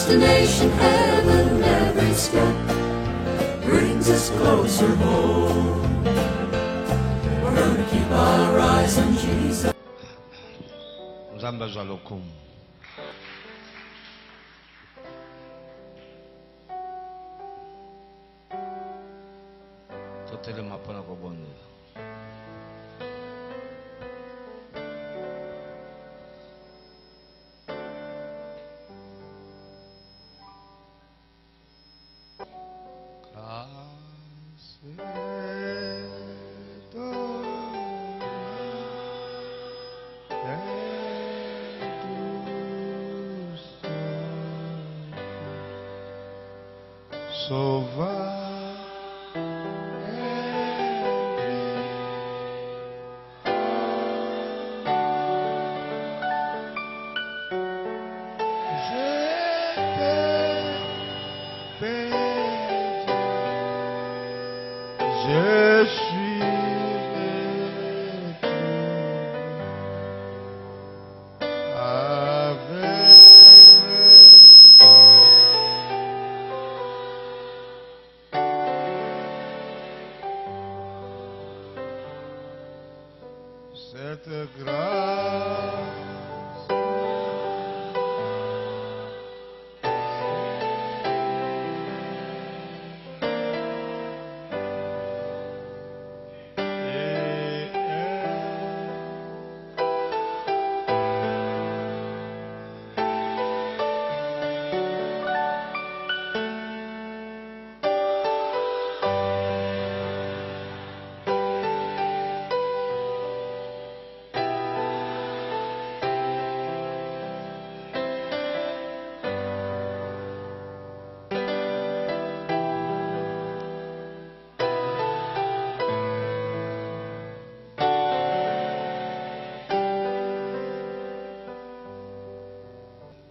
destination heaven, every step brings us closer home. We're gonna keep our eyes on Jesus. Nzambe azwa lokumu. Totelema mpona kobondela.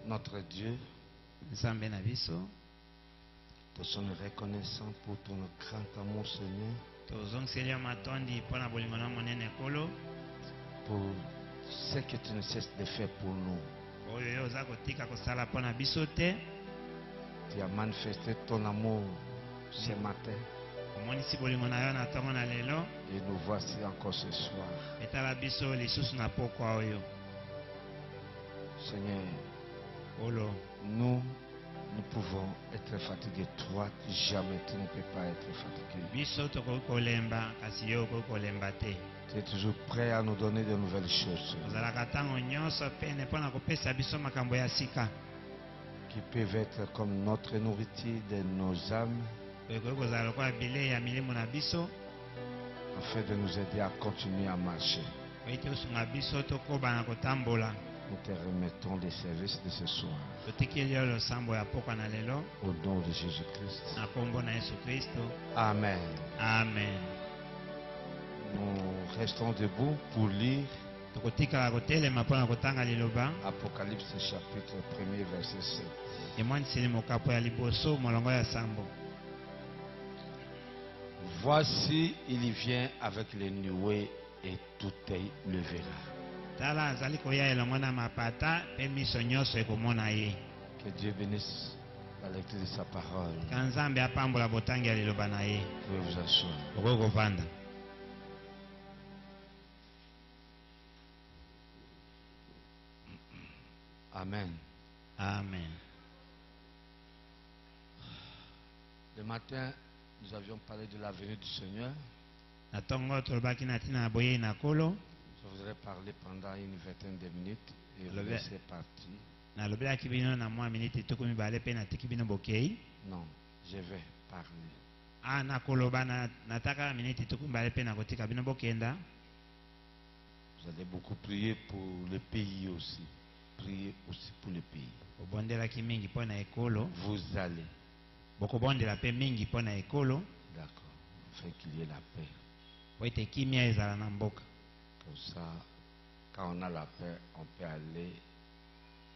Notre Dieu, nous sommes reconnaissants pour ton grand amour, Seigneur, pour ce que tu ne cesses de faire pour nous. Tu as manifesté ton amour ce matin et nous voici encore ce soir. Seigneur, nous pouvons être fatigués. Toi, jamais tu ne peux pas être fatigué. Tu es toujours prêt à nous donner de nouvelles choses qui peuvent être comme notre nourriture de nos âmes, afin de nous aider à continuer à marcher. Nous te remettons les services de ce soir. Au nom de Jésus-Christ. Amen. Amen. Nous restons debout pour lire Apocalypse chapitre 1er verset 7. Voici, il vient avec les nuées et tout œil le verra. Que Dieu bénisse la lecture de sa parole. Vous pouvez vous asseoir. Amen. Amen. Le matin, nous avions parlé de la venue du Seigneur. Je voudrais parler pendant une vingtaine de minutes et vous laisser partir. Non, je vais parler. Vous allez beaucoup prier pour le pays aussi. Priez aussi pour le pays. Vous allez. D'accord. Afin qu'il y ait la paix. Comme ça, quand on a la paix, on peut aller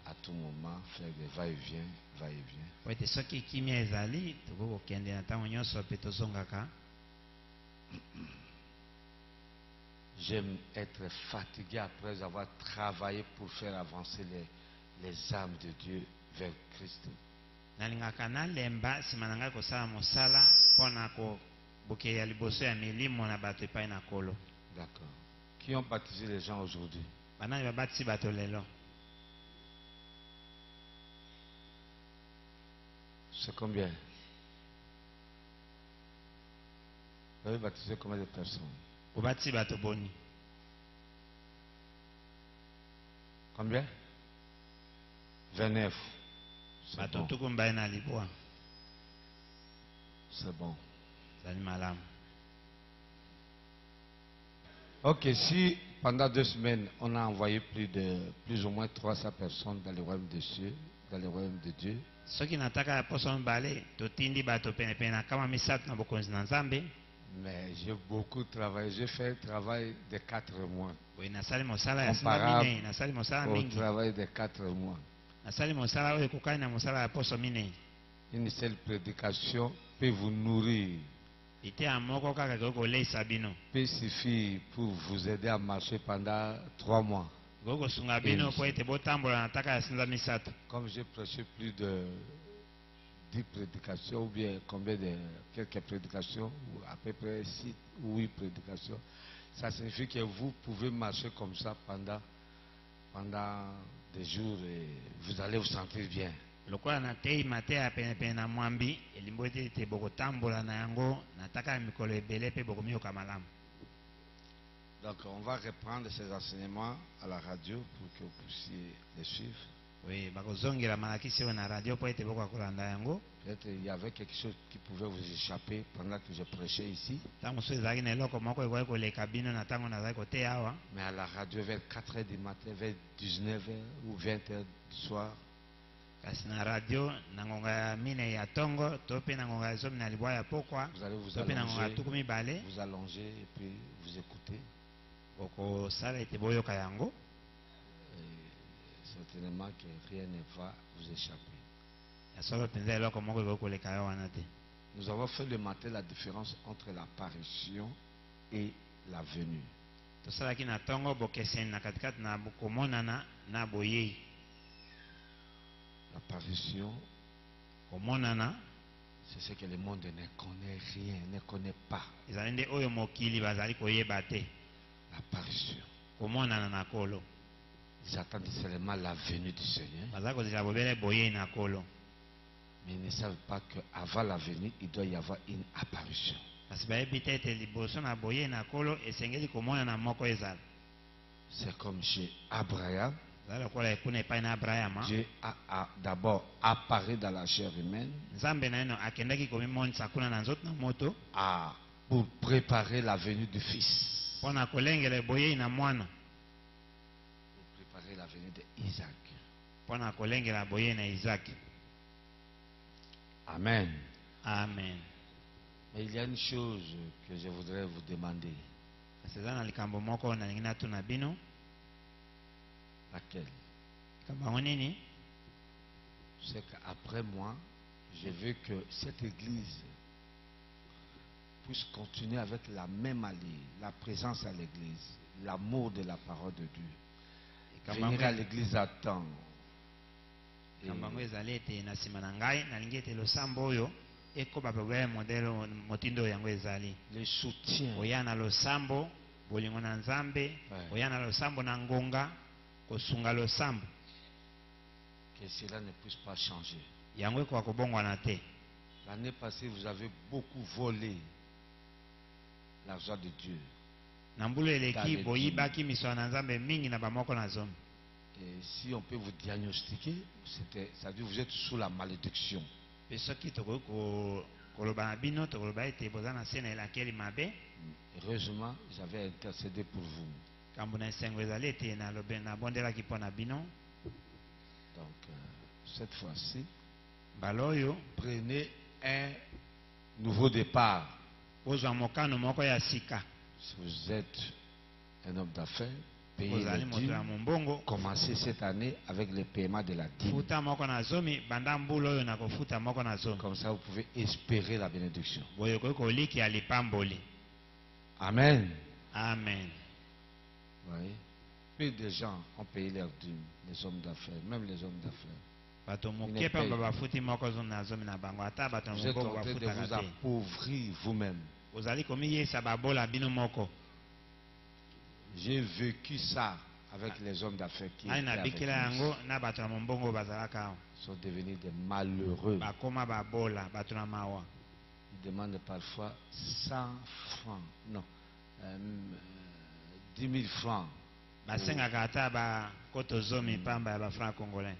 à tout moment faire des va-et-vient, va-et-vient. J'aime être fatigué après avoir travaillé pour faire avancer les âmes de Dieu vers Christ. nalingaka nalemba nsima na ngai kosala mosala mpona kobokeya liboso ya milimo na bato epai na Nkolo. D'accord. Qui ont baptisé les gens aujourd'hui? Banani babatisi bato lelo? C'est combien? Vous avez baptisé combien de personnes? Bobatisi bato boni? Combien? 29. C'est Bato bon. tuku mbaye na libwa. C'est bon. Zali malamu. Ok, si pendant 2 semaines, on a envoyé plus ou moins 300 personnes dans le royaume de Dieu, dans le royaume de Dieu, Soki nataka ya poso mbale, totindi bato pene na kama misatu na bokonzi na Nzambe. mais j'ai beaucoup travaillé. J'ai fait un travail de 4 mois. Oui, nasali mosala ya Comparable singa mine, nasali mosala au mingi. travail de 4 mois. Nasali mosala oyo kokani na mosala ya poso mine. Une seule prédication peut vous nourrir, Ite ya moko kaka koleisa bino. peut suffire pour vous aider à marcher pendant 3 mois. Sunga bino po ete botambola nataka ya sinza misatu. Comme j'ai prêché plus de 10 prédications, ou bien quelques prédications, ou à peu près 6 ou 8 prédications, ça signifie que vous pouvez marcher comme ça pendant des jours et vous allez vous sentir bien. Lokola na tei mate ya pene na mwambi, elimbo ete ete bokotambola na yango, nataka ya mikolo ebele pe bokomioka malamu. Donc on va reprendre ces enseignements à la radio pour que vous puissiez les suivre. Oui, bakozongela malakisi oyo na radio po ete bokokolanda yango. Peut-être il y avait quelque chose qui pouvait vous échapper pendant que je prêchais ici. Tango so ezalaki na eloko moko ekoki koleka bino na ntango nazali koteya awa. Mais à la radio vers 4 h du matin, vers 19 h ou 20 h du soir, Kasi na radio na ngonga ya mine ya tongo to pe na ngonga ya zomi na libwa ya pokwa vous allez vous to pe na ngonga ya tuku mibale allonger et puis vous écouter. bokosala ete boyoka yango. Et certainement que rien ne va vous échapper. Ya solo mpenza eloko moko ekoki koleka yo wana te. Nous avons fait le matin la différence entre l'apparition et la venue. Tosalaki na tongo bokeseni na katikati na komonana na boyei. L'apparition, Komonana c'est ce que le monde ne connaît rien, ne connaît pas. ezali nde oyo mokili bazali koyeba te. L'apparition. Komonana na Nkolo. Ils attendent seulement la venue du Seigneur. Bazali kozela bobele boyei na Nkolo. Mais ils ne savent pas qu'avant la venue, il doit y avoir une apparition. Kasi bayebi te ete liboso na boyei na Nkolo esengeli komonana moko ezala. C'est comme chez Abraham. Ezali lokola ekuna epai na Abrahama. Dieu a d'abord apparu dans la chair humaine Nzambe na eno akendaki komimonisa kuna na nzoto na moto pour préparer la venue du Fils. mpona kolengela boyei na mwana. Pour préparer la venue d'Isaac. Mpona kolengela boyei na Isaac. Amen. Amen. Mais il y a une chose que je voudrais vous demander. Kasi eza na likambo moko nalingi natuna bino. Laquelle? Likambo yango nini? C'est qu'après moi, je veux que cette église puisse continuer avec la même allure, la présence à l'église, l'amour de la parole de Dieu. Venir à l'église à temps. Likambo yango ezali ete na nsima na ngai nalingi ete losambo oyo ekoba bobele modele motindo yango ezali. Le soutien. Oya na losambo bolingo na Nzambe, oya na losambo na ngonga kosunga losambo. Que cela ne puisse pas changer. Yango ekoka kobongwana te. L'année passée, vous avez beaucoup volé l'argent de Dieu. Na mbulu eleki boyibaki misolo na Nzambe mingi na bamoko na zomi. Et si on peut vous diagnostiquer, ça veut dire que vous êtes sous la malédiction. Pe soki tokoki koloba na bino tokoloba ete boza na se na elakeli mabe. Heureusement, j'avais intercédé pour vous. Kambo na esengo ezali ete nabondelaki mpo na bino. Donc, cette fois-ci, mbala oyo prenez un nouveau départ. kozwa mokano moko ya sika. Si vous êtes un homme d'affaires, payez kozali le moto ya dîme. mombongo. Commencez cette année avec le paiement de la dîme. Futa moko na zomi banda mbula oyo na kofuta moko na zomi. Comme ça, vous pouvez espérer la bénédiction. Boye koki koliki ya lipamboli. Amen. Amen. Oui. Peu de gens ont payé leurs dîmes, les hommes d'affaires, même les hommes d'affaires. bato ne moke payent. pamba bafuti moko zo na zomi na bango ata bato na Vous êtes mobongo en train de bafutaka vous te. appauvrir vous-même. Ozali komiyesa babola bino moko. J'ai vécu ça avec les hommes d'affaires qui Ngai étaient avec nabikela nous. yango na bato na mobongo bazalaka awa. Ils sont devenus des malheureux. Bakoma babola bato na mawa. Ils demandent parfois 100 francs, non, 10 000 francs. Basengaka ata bakoto zomi pamba ya bafranc congolais.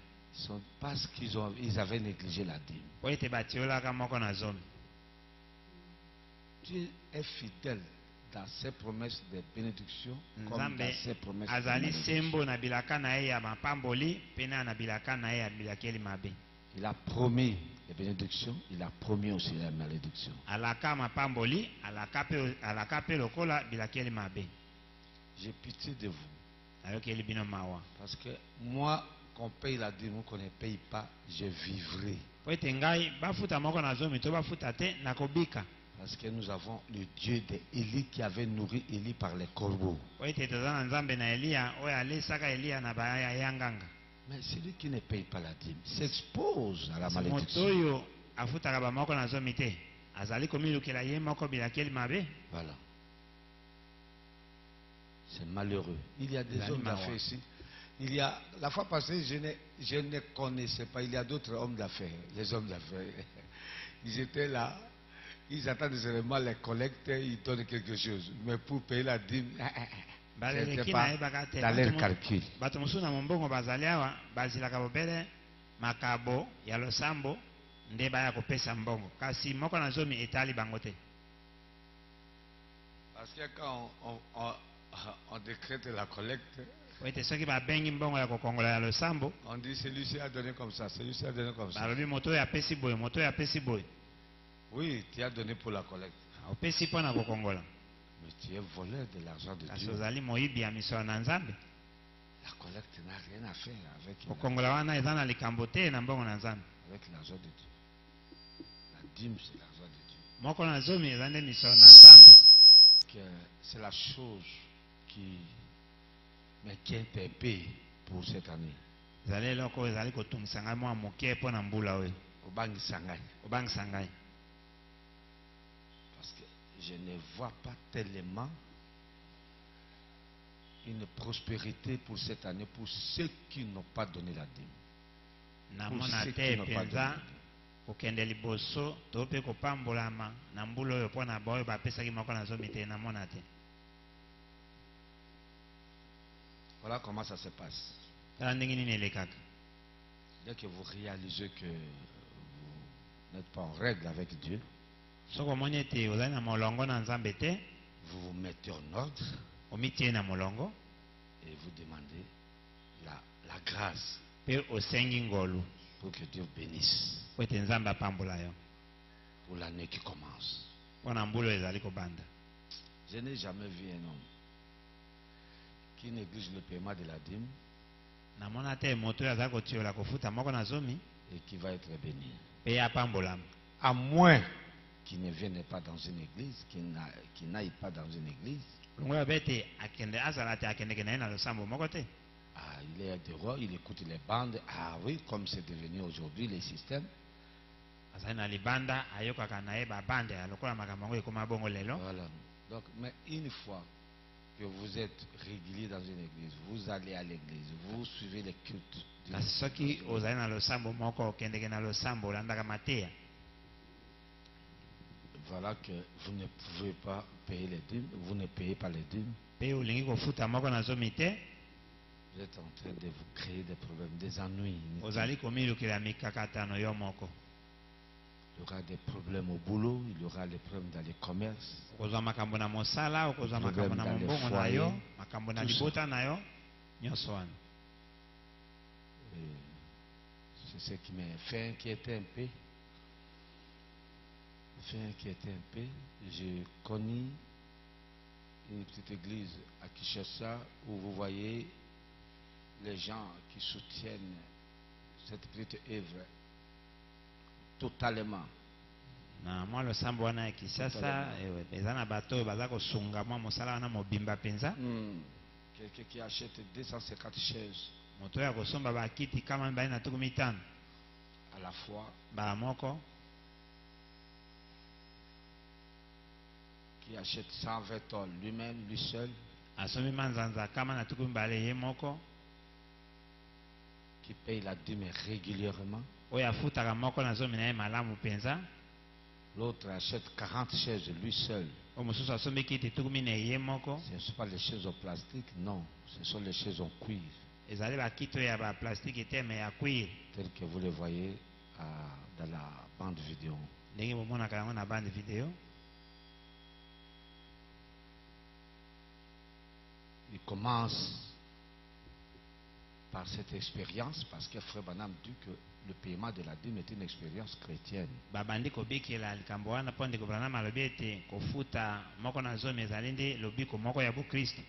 Parce qu'ils avaient négligé la dîme. Po ete batiolaka moko na zomi. Dieu est fidèle dans ses promesses de bénédiction comme Nzambe dans ses promesses de azali malédiction. sembo na bilaka na ye ya mapamboli pena na bilaka na ye ya bilakeli mabe. Il a promis les bénédictions, il a promis aussi la malédiction. Alaka mapamboli, alaka pe lokola bilakeli mabe. J'ai pitié de vous. Ayokeli bino mawa. Parce que moi, qu'on paye la dîme ou qu'on ne paye pas, je vivrai. Po ete ngai bafuta moko na zomi to bafuta te nakobika. Parce que nous avons le Dieu d'Élie qui avait nourri Élie par les corbeaux. Po ete toza na nzambe na Elia oyo alesaka Elia na bayanganga. Mais celui qui ne paye pas la dîme s'expose à la Moto malédiction. oyo afutaka bamoko na zomi te azali komilukela ye moko bilakeli mabe. Voilà. C'est malheureux. Il y a des Zali hommes mawa. d'affaires ici. La fois passée, je ne connaissais pas. Il y a d'autres hommes d'affaires. Les hommes d'affaires. Ils étaient là. Ils attendent seulement les collectes. Ils donnent quelque chose. Mais pour payer la dîme, c'était pas dans leur calcul. Bato mosusu na mombongo bazali awa bazilaka bobele makabo ya losambo nde baya kopesa mbongo kasi moko na zomi etali bango te. Parce que quand on décrète la collecte, Po ete soki babengi mbongo ya kokongola ya losambo on dit celui-ci a donné comme ça, celui-ci a donné comme ça. balobi moto oyo apesi boye moto oyo apesi boye. Oui, tu as donné pour la collecte. Opesi mpo na kokongola Mais tu es voleur de l'argent de kasi Dieu. ozali moyibi ya misolo na nzambe. La collecte n'a rien à faire avec kokongola wana eza na likambo te na mbongo na nzambe. l'argent de Dieu. La dîme, c'est l'argent de Dieu. Moko na zomi eza nde misolo na nzambe. C'est la chose qui m'inquiète un peu pour cette année. Ezali eloko oyo ezali kotungisa ngai mwa moke mpo na mbula oyo Obangisa ngai. obangisa ngai. Parce que je ne vois pas tellement une prospérité pour cette année pour ceux qui n'ont pas donné la dîme. Namona te penza kokende liboso to mpe kopambolama na mbula oyo mpo na baoyo bapesaki moko na zomi te namona te. Voilà comment ça se passe. Tala ndenge nini elekaka. Dès que vous réalisez que vous n'êtes pas en règle avec Dieu, Soko omoni ete ozali na molongo na nzambe te vous vous mettez en ordre omitie na molongo et vous demandez la grâce mpe osengi ngolu pour que Dieu bénisse po ete nzambe apambola yo pour l'année qui commence. mpo na mbula oyo ezali kobanda. Je n'ai jamais vu un homme qui néglige le paiement de la dîme Namona te moto oyo azali kotiola kofuta moko na zomi et qui va être béni. mpe apambolama. À moins qu'il ne vienne pas dans une église, qu'il n'aille pas dans une église. longo oyo bete akende azala te akendeke na ye na losambo moko te. Ah, il est dehors, il écoute les bandes. Ah oui, comme c'est devenu aujourd'hui les systèmes. Azali na libanda ayokaka na ye babande alokola makambo yango ekoma bongo lelo. Voilà. Donc, mais une fois que vous êtes régulier dans une église, vous allez à l'église, vous suivez les cultes. Kasi soki ozali na losambo moko okendeke na losambo olandaka mateya. Voilà que vous ne pouvez pas payer les dîmes, vous ne payez pas les dîmes. Mpe olingi kofuta moko na zomi te Vous êtes en train de vous créer des problèmes, des ennuis. ozali komilukila mikakatano yo moko. Il y aura des problèmes au boulot, il y aura des problèmes dans les commerces. Okozwa makambo na mosala okozwa makambo na mombongo na yo makambo na libota na yo nyonso wana. C'est ce qui m'a fait inquiéter un peu. J'ai connu une petite église à Kinshasa où vous voyez les gens qui soutiennent cette petite œuvre totalement. Na mwa losambo wana ya Kinshasa eza na bato oyo baza kosunga mwa mosala wana mobimba mpenza. Quelqu'un qui achète 250 chaises. Moto oyo akosomba bakiti kama mibale na tuku mitano. à la fois ba moko qui achète 120 tonnes lui-même, lui seul, asomi manzanza kama na tuku mbale ye moko qui paye la dîme régulièrement. oyo afutaka moko na zomi na ye malamu penza. L'autre achète 40 chaises lui seul. oyo mosusu asombi kiti tuku minei ye moko. Ce ne sont pas les chaises en plastique, non. Ce sont les chaises en cuivre. ezali bakiti oyo ya baplastike te me ya cuire Tel que vous le voyez dans la bande vidéo. ndenge bomonaka yango na bande video. Il commence par cette expérience parce que Frère Branham dit que le paiement de la dîme est une expérience chrétienne. babandi kobikela likambo wana mpo ndeko Branham alobi ete kofuta moko na zomi ezali nde lobiko moko ya bokristo.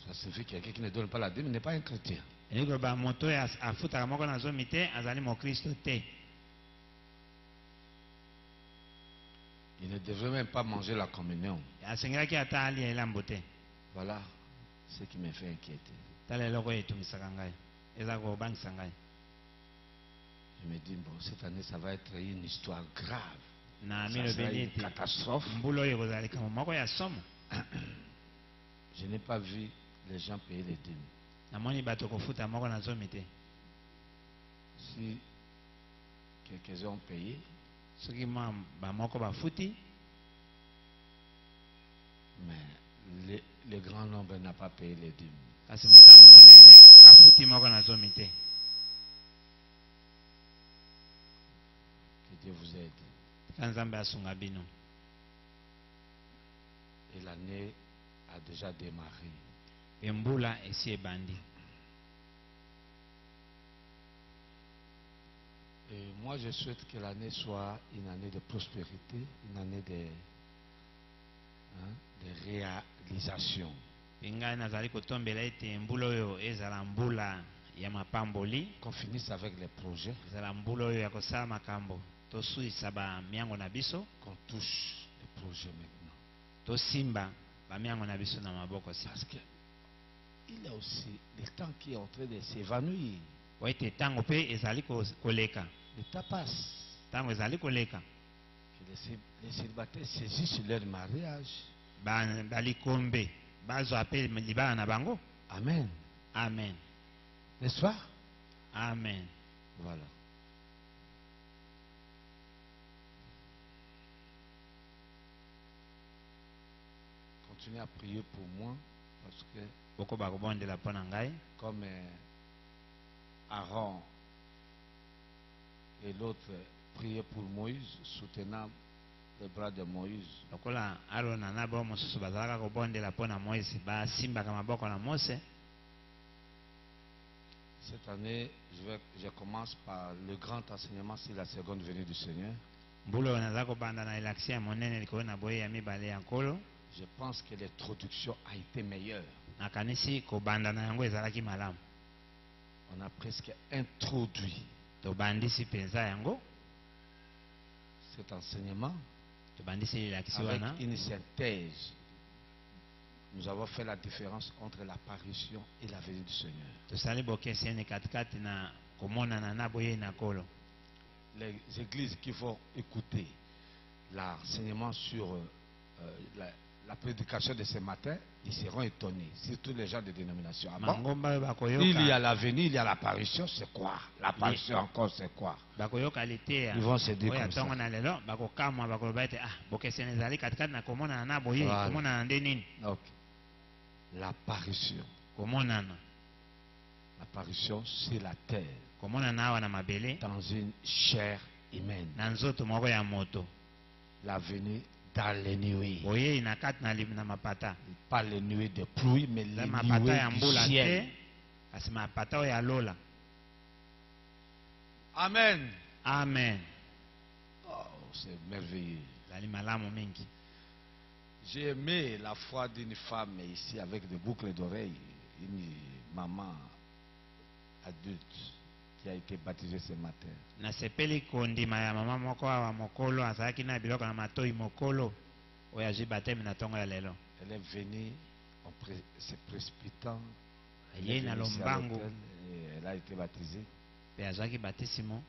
Ça signifie que quelqu'un qui ne donne pas la dîme n'est pas un chrétien. elingi koloba moto oyo afutaka moko na zomi te azali mokristo te. Il ne devrait même pas manger la communion. asengelaki ata alia elambo te. Voilà ce qui me fait inquiéter. tala eloko oyo etungisaka ngai eza kobangisa ngai. Je me dis, bon, cette année, ça va être une histoire grave. na Ça milobeli sera une ete catastrophe. mbula oyo ekozala likambo moko ya somo. Je n'ai pas vu les gens payer les dîmes. namoni bato kofuta moko na zomi te. Si quelques-uns ont payé, soki mwa bamoko bafuti mais le grand nombre n'a pas payé les dîmes. kasi motango monene bafuti moko na zomi te. Que Dieu vous aide. tika nzambe asunga bino. Et l'année a déjà démarré. mpe mbula esi ebandi. Et moi, je souhaite que l'année soit une année de prospérité, une année de réalisation. mpe ngai nazali kotombela ete mbula oyo ezala mbula ya mapamboli, Qu'on finisse avec les projets, ezala mbula oyo ya kosala makambo, tosulisa bamiango na biso, qu'on touche les projets maintenant. tosimba bamiango na biso na maboko si. Parce que il y a aussi le temps qui est en train de s'évanouir. po ete ntango mpe ezali koleka, Le temps passe. ntango ezali koleka. Que les célibataires saisissent leur mariage. balikombe bazwa mpe libala na bango. Amen. Amen. N'est-ce pas? Amen. Voilà. Continuez à prier pour moi parce que boko bakobondela mpo na ngai comme Aaron et l'autre priaient pour Moïse, soutenant le bras de Moïse. lokola arona na bao mosusu bazalaka kobondela mpo na moise basimbaka maboko na mose. Cette année, je commence par le grand enseignement sur la seconde venue du Seigneur. mbula oyo naza kobanda na elakisi ya monene likolo na boye ya mibale ya nkolo. Je pense que l'introduction a été meilleure. nakanisi kobanda na yango ezalaki malamu. On a presque introduit tobandisi mpenza yango, cet enseignement tobandisi elakisi avec wana. une synthèse. Nous avons fait la différence entre l'apparition et la venue du Seigneur. tosali bokesi ene katikati na komonana na boye na nkolo. Les églises qui vont écouter l'enseignement sur la prédication de ce matin, ils seront étonnés, surtout les gens de dénomination. Ah bon? mangomba oyo Il y a bakoyoka la venue, il y a l'apparition, c'est quoi? L'apparition encore, c'est quoi? bakoyoka liteya Ils vont se dire oyo comme ça. ntongo na lelo bakokamwa bakoloba ete bokesi ene ezali katikati na komonana na boye. Voilà. komonana nde nini? Donc, l'apparition. komonana L'apparition sur la terre, komonana awa na mabele dans une chair humaine. na nzoto moko ya moto. La venue dans les nuées. boyei na kati na mapata. Pas les nuées de pluie, mais eza les mapata nuées ya du mbula ciel. te kasi mapata oyo ya lola. Amen. Amen. Oh, c'est merveilleux. ezali malamu mingi. J'ai aimé la foi d'une femme ici avec des boucles d'oreilles, une maman adulte qui a été baptisée ce matin. nasepeli kondima ya mama moko awa mokolo azalaki na biloko na matoi mokolo oyo azwi batemi na ntongo ya lelo. Elle est venue se précipitant. Elle ayei est na venue ici à lombangu l'hôtel et elle a été baptisée. mpe azwaki batisimo.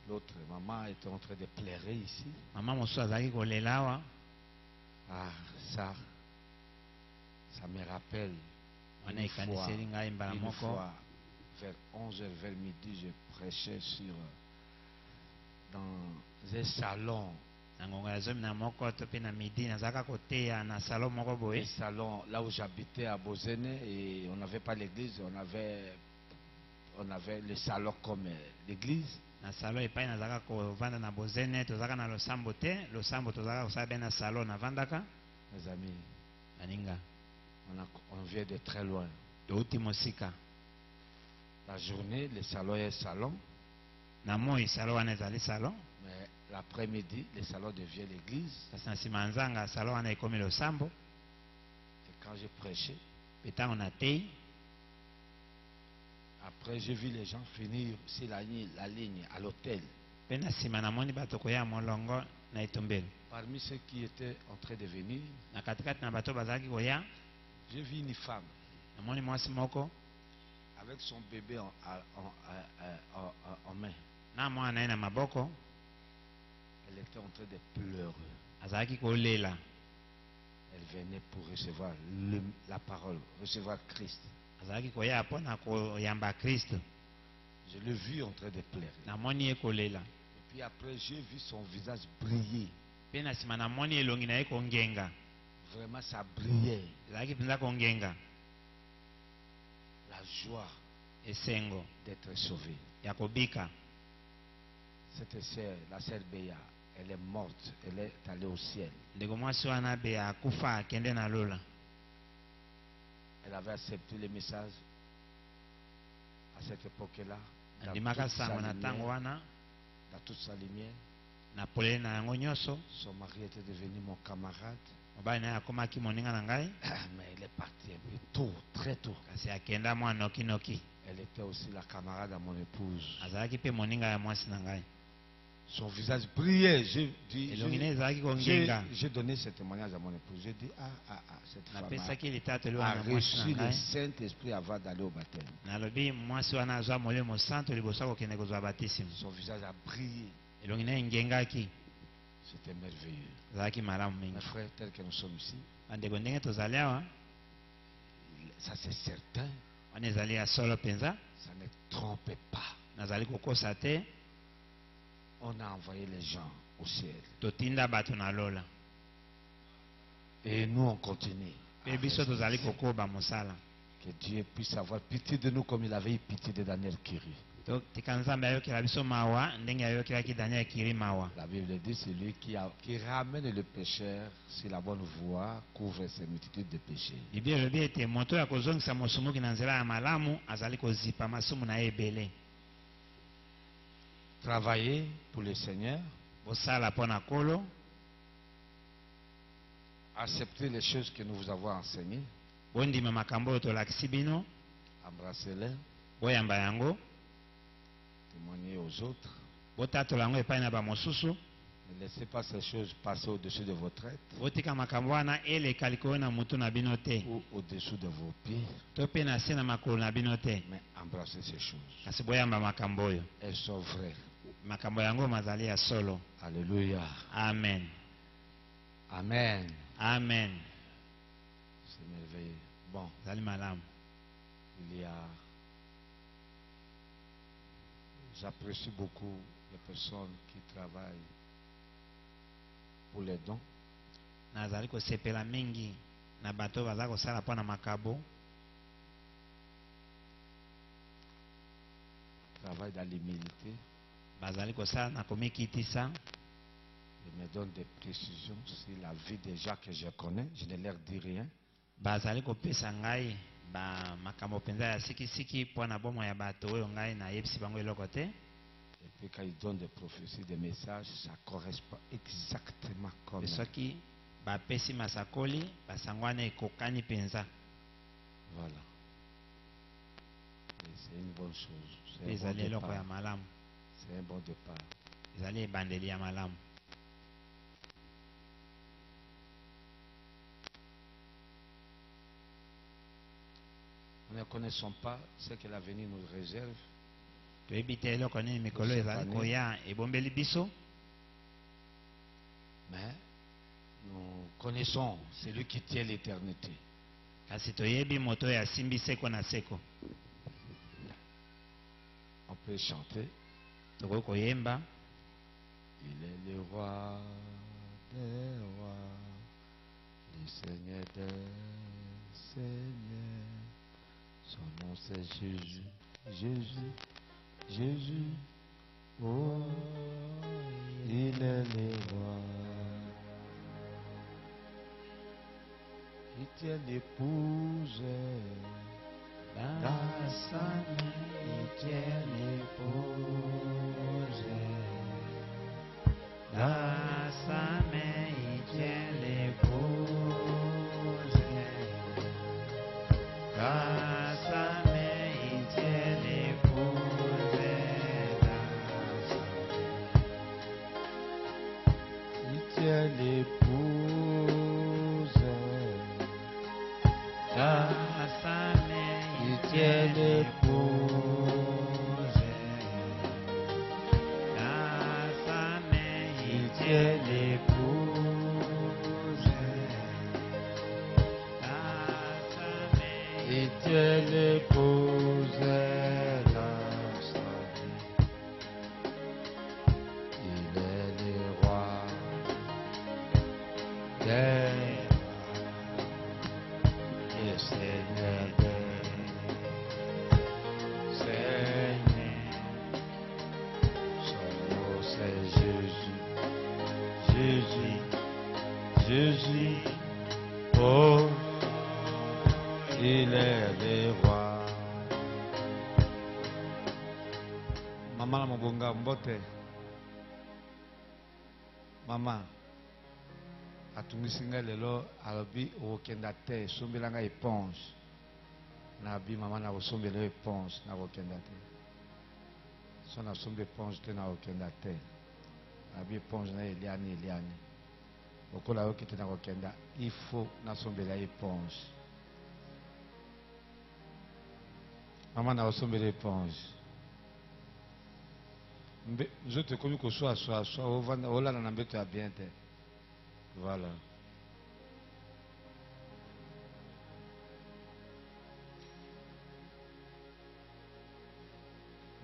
L'autre maman était en train de pleurer ici. Mama mosusu azalaki kolela awa. Ah, ça me rappelle Wana ekaniseli ngai mbala une moko. fois, vers 11h, vers midi, je prêchais dans un salon. Na ngonga ya zomi na moko to mpe na midi nazalaka koteya na salon moko Un boye. salon là où j'habitais à Bozene, et on n'avait pas l'église, on avait le salon comme l'église. Na salon epai nazalaka kovanda na Bozene, tozalaka na losambo te. Losambo tozalaka kosala be na salon navandaka. Mes amis, Baninga on vient de très loin. touti mosika. La journée, le salon est salon, Na moi salon wana ezali salon. mais l'après-midi, le salon devient l'église. Kasi na nsima ya nzanga salon wana ekomi losambo. Et quand j'ai prêché, Mpe ntango natei, après j'ai vu les gens finir sur la ligne à l'hôtel. mpe na nsima namoni bato koya molongo na etombeli. Parmi ceux qui étaient en train de venir, Na katikati na bato bazalaki koya, j'ai vu une femme namoni mwasi moko avec son bébé en main. na mwana na ye na maboko. Elle était en train de pleurer. Azalaki kolela. Elle venait pour recevoir la parole, recevoir Christ. Azalaki koya mpona koyamba Kristo. Je l'ai vu en train de pleurer. Namoni ye kolela. Et puis après, j'ai vu son visage briller. Mpe na nsima namoni elongi na ye kongenga. Vraiment, ça brillait. Ezalaki mpenza kongenga. La joie Esengo d'être sauvé. ya kobika. Cette sœur, la sœur Béa, elle est morte. Elle est allée au ciel. Ndeko mwasi wana be akufa akende na lola. Elle avait accepté le message à cette époque-là. Andimaka sango na ntango wana. Dans toute sa lumière. Na polele na yango nyonso. Son mari était devenu mon camarade. Mobali na ye akomaki moninga na ngai. Mais elle est partie un peu tôt, très tôt. Kasi akenda mwa nokinoki. Elle était aussi la camarade à mon épouse. Azalaki mpe moninga ya mwasi na ngai. Son visage brillait. Elongi na ye ezalaki kongenga. J'ai donné ce témoignage à mon épouse. J'ai dit, cette femme Napesaki litatoli a wana mwasi na reçu le ngai. Saint-Esprit avant d'aller au baptême. Nalobi mwasi wana azwa molimo santo liboso ya kokende kozwa batisimo. Son visage a brillé. Elongi na ye engengaki. C'était merveilleux. Ezalaki malamu Mes mingi. frères, tels que nous sommes ici, Bandeko ndenge tozali awa, ça c'est certain, wana ezali ya solo mpenza. ça ne trompe pas. Nazali kokosa te. On a envoyé les gens au ciel. Totinda bato na lola. Et nous on continue. Mpe biso tozali kokoba mosala. Que Dieu puisse avoir pitié de nous comme il avait eu pitié de Daniel Kiri. Tika nzambe ayokela biso mawa ndenge ayokelaki Daniel Kiri mawa. La Bible dit celui qui ramène le pécheur sur la bonne voie couvre ses multitudes de péchés. Biblia elobi ete moto ya kozongisa mosumuki na nzela ya malamu azali kozipa masumu na ye ebele. Travailler pour le Seigneur, Bosala mpo na kolo. accepter les choses que nous vous avons enseignées, Bondima makambo oyo tolakisi bino. embrasser-les, Boyamba yango. témoigner aux autres. Botatola yango epai na bamosusu. Ne laissez pas ces choses passer au-dessus de vos têtes Botika makambo wana eleka likolo na mutu na bino te. ou au-dessous de vos pieds, To mpe na se na makolo na bino te. mais embrassez ces choses. Kasi boyamba makambo oyo. Elles sont vraies. Makambo yango mazali ya solo. Alléluia. Amen. Amen. Amen. C'est merveilleux. Bon, Zali malamu. J'apprécie beaucoup les personnes qui travaillent pour les dons. Nazali kosepela mingi na bato baza kosala mpo na makabo. Travaillent dans l'humilité. Bazali kosala na komikitisa. Ils me donnent des précisions sur la vie des gens que je connais. Je ne leur dis rien. Bazali kopesa ngai ba makambo penza ya sikisiki mpo na bomo ya bato oyo ngai nayebisi bango eloko te. Et puis quand ils donnent des prophéties, des messages, ça correspond exactement comme Soki bapesi masakoli basango wana ekokani penza. voilà. Et c'est une bonne chose. C'est un Ezali bon eloko ya départ. malamu. C'est un bon départ. Ezali ebandeli ya malamu. Nous ne connaissons pas ce que l'avenir nous réserve. toyebi te eloko nini mikolo Cette ezali année. koya ebombeli biso. Mais nous connaissons celui qui tient l'éternité. Kasi toyebi moto oyo asimbi seko na seko. On peut chanter. Tokoki koyemba. Il est le roi des rois, le Seigneur des seigneurs. Son nom c'est Jésus, Jésus, Jésus. Oh, il est le roi. Il tient l'épouse dans sa main, il tient l'épouse. Dans sa main, il tient l'épouse. Dans sa main, il tient l'épouse. Il tient l'épouse. Dans sa main, Il tient l'épouse. Dans sa main, Il tient l'épouse. Dans sa main, Il tient l'épouse dans sa main. Il est le roi des rois, le Seigneur des seigneurs. Son nom c'est Jésus, Jésus, Jésus. Oh, il est le roi. Maman na mobonga mbote. Mama atungisi ngai lelo alobi okenda te sombela ngai éponge. Nabi mama na kosombela éponge na kokenda te. So na sombe éponge te na kokenda te. Nabi éponge na eliani. Okola yo kite na kokenda il faut na sombela éponge. Maman na kosombela éponge. Je te connais que soit au là na mbeto ya bien te. Voilà.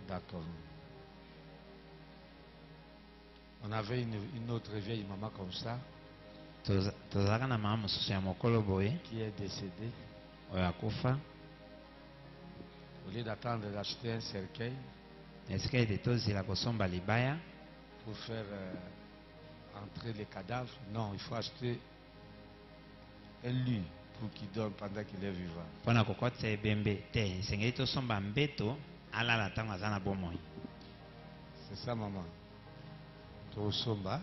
D'accord. On avait une autre vieille maman comme ça tozalaka na mama mosusu ya mokolo boye qui est décédée. oyo akufa. Au lieu d'attendre d'acheter un cercueil esika ete tozela kosomba libaya pour faire entrer les cadavres, non, il faut acheter un lit pour qu'il dorme pendant qu'il est vivant. mpona kokotisa ebembe te esengeli tosomba mbeto alala ntango aza na bomoi. C'est ça, maman. Au somba.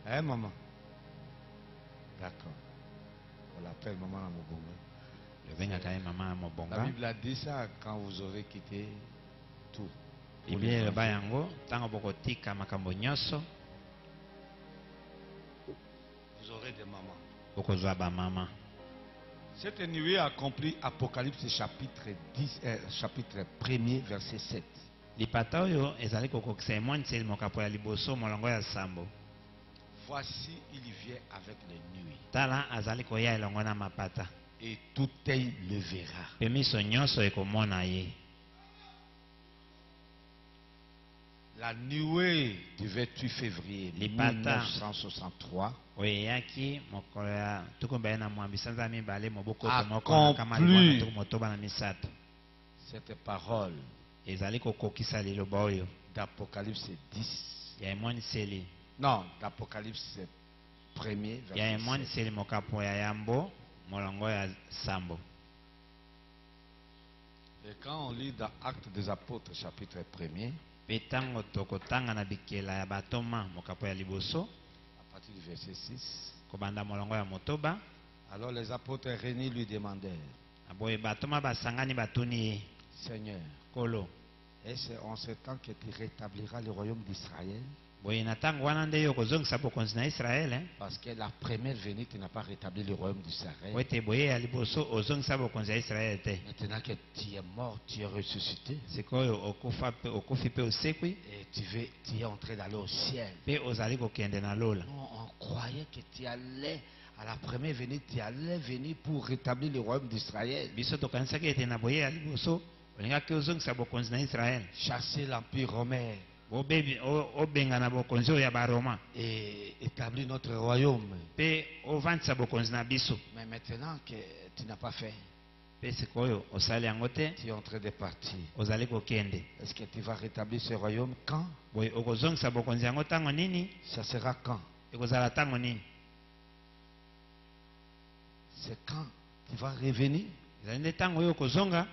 Hein, maman? D'accord. On l'appelle maman à Mobonga. yobengaka ye mama ya La mobonga. Bible a dit ça quand vous aurez quitté tout. biblia eloba yango ntango bokotika makambo nyonso Vous aurez des mamans. bokozwa bamama. Cette nuée accomplit Apocalypse chapitre 1er verset 7. lipata oyo ezali kokokisa emoniseli mokapo ya liboso molongo ya sambo. Voici, il vient avec les nuées. tala azali koya elongo na mapata Et tout œil le verra. mpe miso nyonso ekomona ye. La nuée du 28 février Lipata. 1963 oyo eyaki mokolo ya tuku mbale na mwambi sanza mibale mobokoto Accompli. moko na kama libwana tuku motoba na misato. cette parole ezali kokokisa liloba oyo d'Apocalypse 10. ya emoniseli Non, d'Apocalypse 1er ya verset 7. emoniseli mokapo ya yambo molongo ya sambo. Et quand on lit dans Actes des Apôtres chapitre 1er, mpe ntango tokotanga na bikela ya batoma mokapo ya liboso à partir du verset 6, kobanda molongo ya motoba, alors les apôtres réunis lui demandèrent, boye batoma basangani batuni ye, Seigneur, kolo est-ce en ce temps que tu rétabliras le royaume d'Israël? boye na ntango wana nde yo kozongisa bokonzi na Israele Parce que la première venue, tu n'as pas rétabli le royaume d'Israël. po ete boye ya liboso ozongisa bokonzi ya Israele te. Maintenant que tu es mort, tu es ressuscité. Sikoyo okufi pe osekwi Et tu es entré d'aller au ciel. pe ozali kokende na lola. Non, on croyait que tu allais, à la première venue, tu allais venir pour rétablir le royaume d'Israël. Biso tokanisaki ete na boye ya liboso olingaki ozongisa bokonzi na Israele, Chasser l'empire romain obenga na bokonzi oyo ya baroma et établir notre royaume. pe ovandisa bokonzi na biso. Mais maintenant que tu n'as pas fait, Pe sikoyo osali yango te, tu es en train de partir. ozali kokende. Est-ce que tu vas rétablir ce royaume quand? Boye okozongisa bokonzi yango ntango nini? Ça sera quand? Ekozala ntango nini? C'est quand tu vas revenir? Ezali nde ntango oyo okozonga.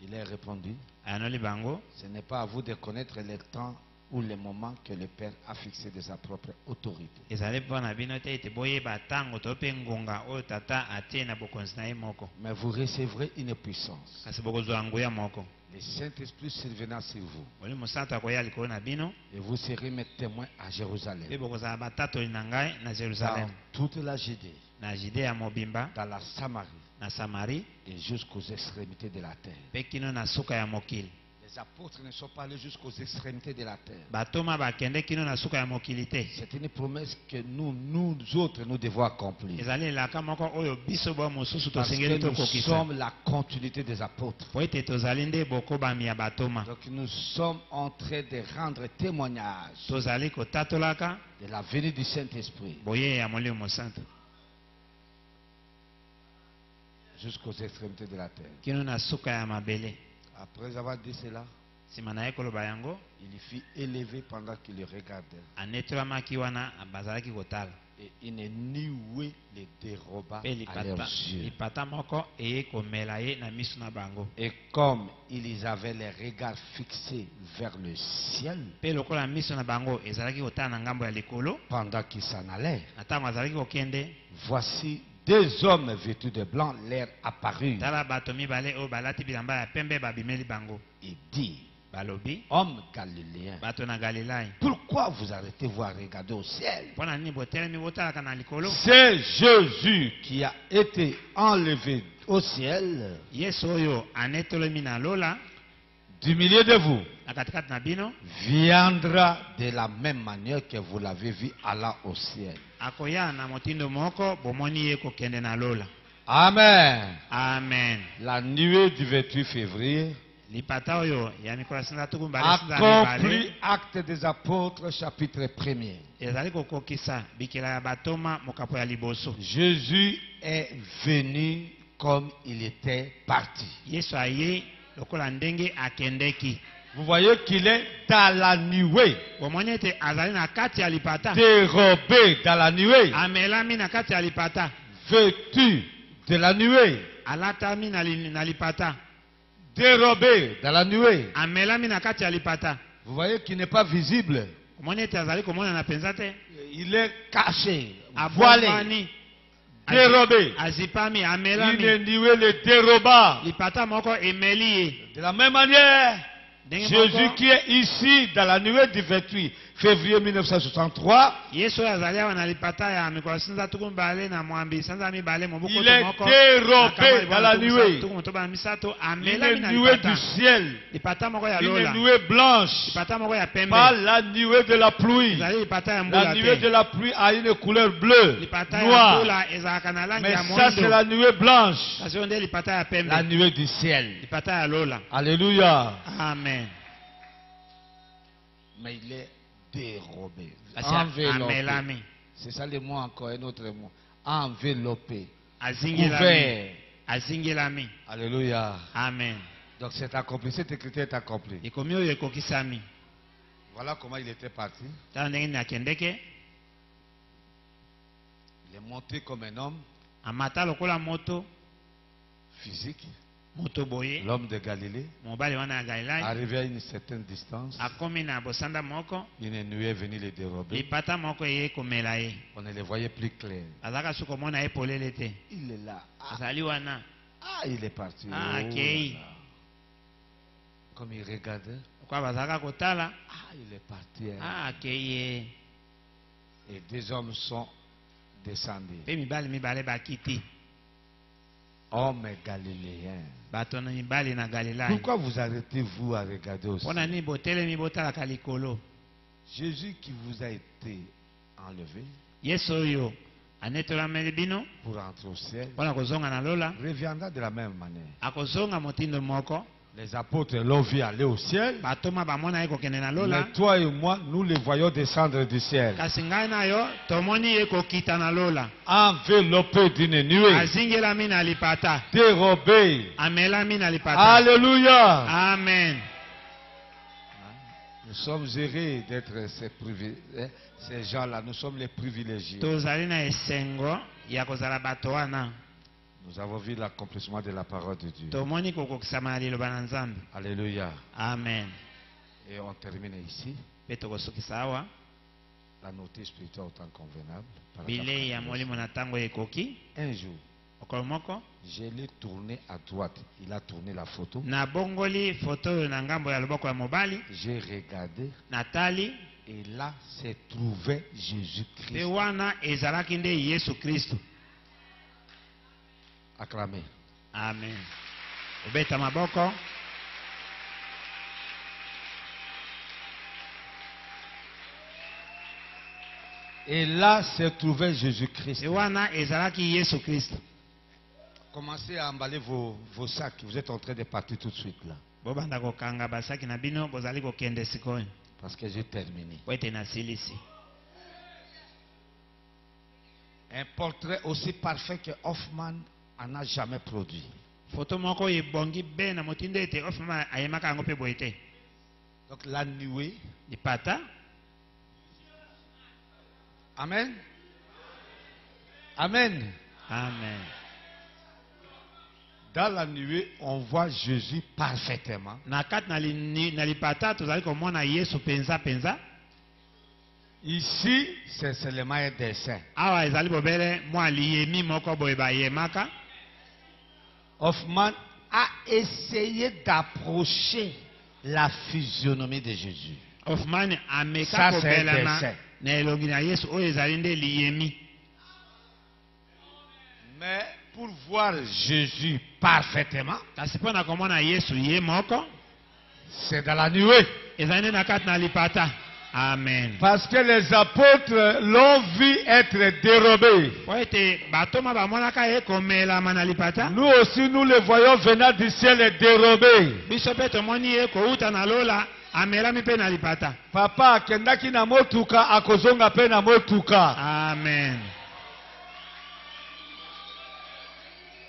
Il est répondu, Ayanoli bango, ce n'est pas à vous de connaître le temps ou le moment que le Père a fixé de sa propre autorité. ezali mpona bino te ete boyeba ntango to mpe ngonga oyo tata atie na bokonzi na ye moko, Mais vous recevrez une puissance. kasi bokozwa nguya moko. Le Saint-Esprit survenant sur vous. Molimo santo akoya likolo na bino Et vous serez mes témoins à mpe Jérusalem, bokozala batatoli na ngai na dans Jerusalem, toute la Judée, na Judea mobimba, dans la Samarie na Samari, et jusqu'aux extrémités de la terre. mpe kino na suka ya mokili. Les apôtres ne sont pas allés jusqu'aux extrémités de la terre. Batoma bakende kino na suka ya mokili te. C'est une promesse que nous autres, nous devons accomplir. Ezali elaka moko oyo biso bo mosusu Parce tosengeli que nous tokokisa, sommes la continuité des apôtres. po ete tozali nde bokobami ya batoma. Donc nous sommes en train de rendre témoignage Tozali kotatolaka de la venue du Saint-Esprit boye ya molimo santo jusqu'aux extrémités de la terre. kino na suka ya mabele. Après avoir dit cela, Nsima na ye koloba yango, il fut élevé pendant qu'il le regardait. anetolamaki wana bazalaki kotala, Et une nuée les déroba mpe à leurs yeux. lipata moko eye komela ye na miso na bango. Et comme ils avaient les regards fixés vers le ciel, Mpe lokola miso na bango ezalaki kotala na ngambo ya likolo, pendant qu'ils s'en allaient, na ntango azalaki kokende, voici deux hommes vêtus de blanc leur apparurent tala bato mibale oyo balati bilamba ya pembe babimeli bango. et dit, Balobi, hommes galiléens, bato na Galilai, pourquoi vous arrêtez-vous à regarder au ciel? mpona nini botelemi botalaka na likolo? C'est Jésus qui a été enlevé au ciel Yesu oyo anetolomi na lola du milieu de vous, na katikati na bino, viendra de la même manière que vous l'avez vu allant au ciel. akoya na motindo moko bomoni ye kokende na lola. Amen. Amen. La nuée du 28 février Lipata oyo ya mikolo sinza tuku mbale sinza mibale accomplit Actes des Apôtres chapitre 1er. ezali kokokisa bikela ya batoma mokapo ya liboso. Jésus est venu comme il était parti. Yesu aye lokola ndenge akendeki. Vous voyez qu'il est dans la nuée, Bomoni ete azali na kati ya lipata, dérobé dans la nuée, amelami na kati ya lipata, vêtu de la nuée, alatami na lipata, dérobé dans la nuée. amelami na kati ya lipata. Vous voyez qu'il n'est pas visible. Omoni ete azali komona na penza te, Il est caché, voilé, abwani, dérobé. azipami, Une amelami, nuée le déroba. lipata moko emeli ye. De la même manière, Ndenge Jésus moko, qui est ici dans la nuée du 28 février 1963, Yesu oyo azali awa na lipata ya mikolo sinza tuku mbale na mwambi sanza mibale mobuko il to est moko, dérobé dans la nuée. tuku motoba na misato, amelami Une na nuée lipata, du ciel, lipata moko ya une lola, nuée blanche, lipata moko ya pembe, pas la nuée de la pluie. ezali lipata ya La mbula nuée de te, la pluie a une couleur bleue, lipata ya noire, mbula ezalaka na langi mais ya ça c'est moindo, la nuée blanche, kasi oyo nde lipata ya la pembe, nuée du ciel. lipata ya lola. Alléluia. Amen. Mais il est dérobé, Kasi enveloppé. amelami, C'est ça le mot encore, un autre mot. Enveloppé, azingelami, ouvert. azingelami. Alléluia. Amen. Donc c'est accompli, cette écriture est accomplie. Ekomi oyo ekokisami. Voilà comment il était parti. Tala ndenge nini akendeke, Il est monté comme un homme amata lokola moto, physique, moto boye, l'homme de Galilée, mobali wana ya Galilai, arrivé à une certaine distance. akomi na bosanda moko, Une nuée est venue le dérober. lipata moko eye komela ye. On ne le voyait plus clair. Azalaka su komona ye polele te. Il est là. Azali wana, Il est parti. Ah, Oh ok. là là. Comme il regardait, Pourquoi bazaka kotala? Ah, il est parti. Hein. Ah, keye. Et deux hommes sont descendus. Pe mibali mibale bakiti. Hommes galiléens. Batono mibali na Galilée. Pourquoi vous arrêtez-vous à regarder aussi? Pona ni botele mi botala kalikolo. Jésus qui vous a été enlevé Yesu oyo anetola melibino pour entrer au ciel pona kozonga na lola. reviendra de la même manière. Akozonga motindo moko. Les apôtres l'ont vu aller au ciel. Batoma bamona eko kende na lola. Mais toi et moi, nous les voyons descendre du ciel. Kasi ngai na yo tomoni eko kita na lola. Enveloppé d'une nuée. Azingelami na lipata. Dérobé. Amelami na lipata. Alléluia. Amen. Nous sommes heureux d'être ces gens-là. Nous sommes les privilégiés. Tozali na esengo ya kozala bato wana. Nous avons vu l'accomplissement de la parole de Dieu. Tomoni kokokisama na liloba na Nzambe. Alléluia. Amen. Et on termine ici. Pe tokosukisa awa. La notice spirituelle autant convenable. Bilei ya molimo na tango ekoki. Un jour, Okolo moko. je l'ai tourné à droite. Il a tourné la photo. Na bongoli photo oyo na ngambo ya loboko ya mobali. J'ai regardé. Natali. Et là, s'est trouvé Jésus-Christ. Pe wana ezalaki nde Yesu Kristo. Acclamez. Amen. Obeta maboko. Et là, s'est trouvé Jésus-Christ. Pe wana ezalaki Yesu Kristo. Commencez à emballer vos sacs. Vous êtes en train de partir tout de suite là. Bobanda kokanga basaki na bino bozali kokende sikoyo. Parce que j'ai terminé. Wete na silisi. Un portrait aussi parfait que Hoffman en a jamais produit. Photo moko ebongi be na motindo ete ofama ayemaka yango pe boyete. Donc la nuée. Lipata. Amen. Amen. Amen. Dans la nuée, on voit Jésus parfaitement. Na kat na lipata tozali komona Yesu penza penza. Ici, c'est seulement un dessin. Awa ezali bobele mwa liyemi moko boye bayemaka. Hoffman a essayé d'approcher la physionomie de Jésus. Hoffman ameka Ça, c'est un kobelana dessin. na elongi na Yesu oyo ezali nde liyemi. Mais pour voir Jésus parfaitement, Kasi pona komona Yesu ye moko c'est dans la nuée. ezali nde na kat na lipata. Amen. Parce que les apôtres l'ont vu être dérobés. Po ete batoma bamonaka ye komelama na lipata. Nous aussi, nous le voyons venant du ciel et dérobés. Biso pe tomoni ye kouta na lola amelami pe na lipata. Papa akendaki na motuka akozonga pe na motuka. Amen.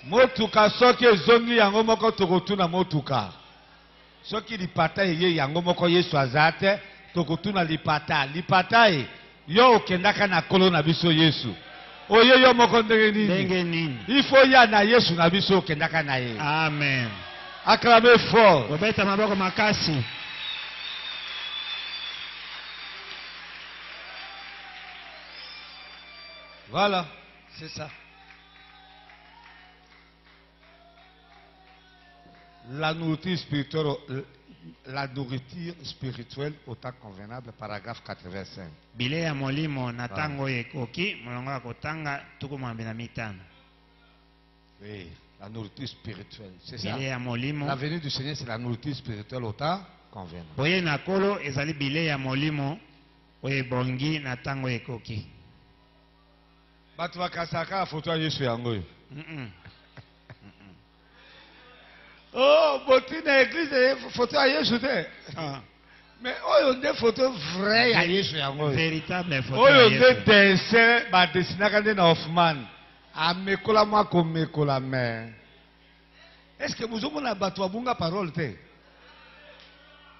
Motuka soki ezongi yango moko tokotuna motuka. Soki lipata eye yango moko Yesu azate tokotuna lipata. Lipata e yo okendaka na kolo na biso Yesu. Oye yo moko ndenge Ndenge nini? nini? Il faut ya na Yesu na biso okendaka na ye. Amen. Acclamez fort. Bobeta maboko makasi. Voilà, c'est ça. La nourriture spirituelle autant convenable, paragraphe 85. Bile ya molimo na tango ekoki molongo ya kotanga tuku mwambe na mitano. Oui, la nourriture spirituelle, c'est ça. Bile ya molimo. La venue du Seigneur, c'est la nourriture spirituelle autant convenable. Boye na kolo ezali bile ya molimo oyo ebongi na tango ekoki. Batu bakasaka photo ya Yesu yango. Oh, botina église photo ya Yesu te. Mais oyo nde photo vrai ya Yesu yango. Véritable photo Oyo ya nde Yesu. dessin ba dessinaka nde na Hoffman. Amekola mwa komekola mais. Est-ce que vous avez bato abunga parole te?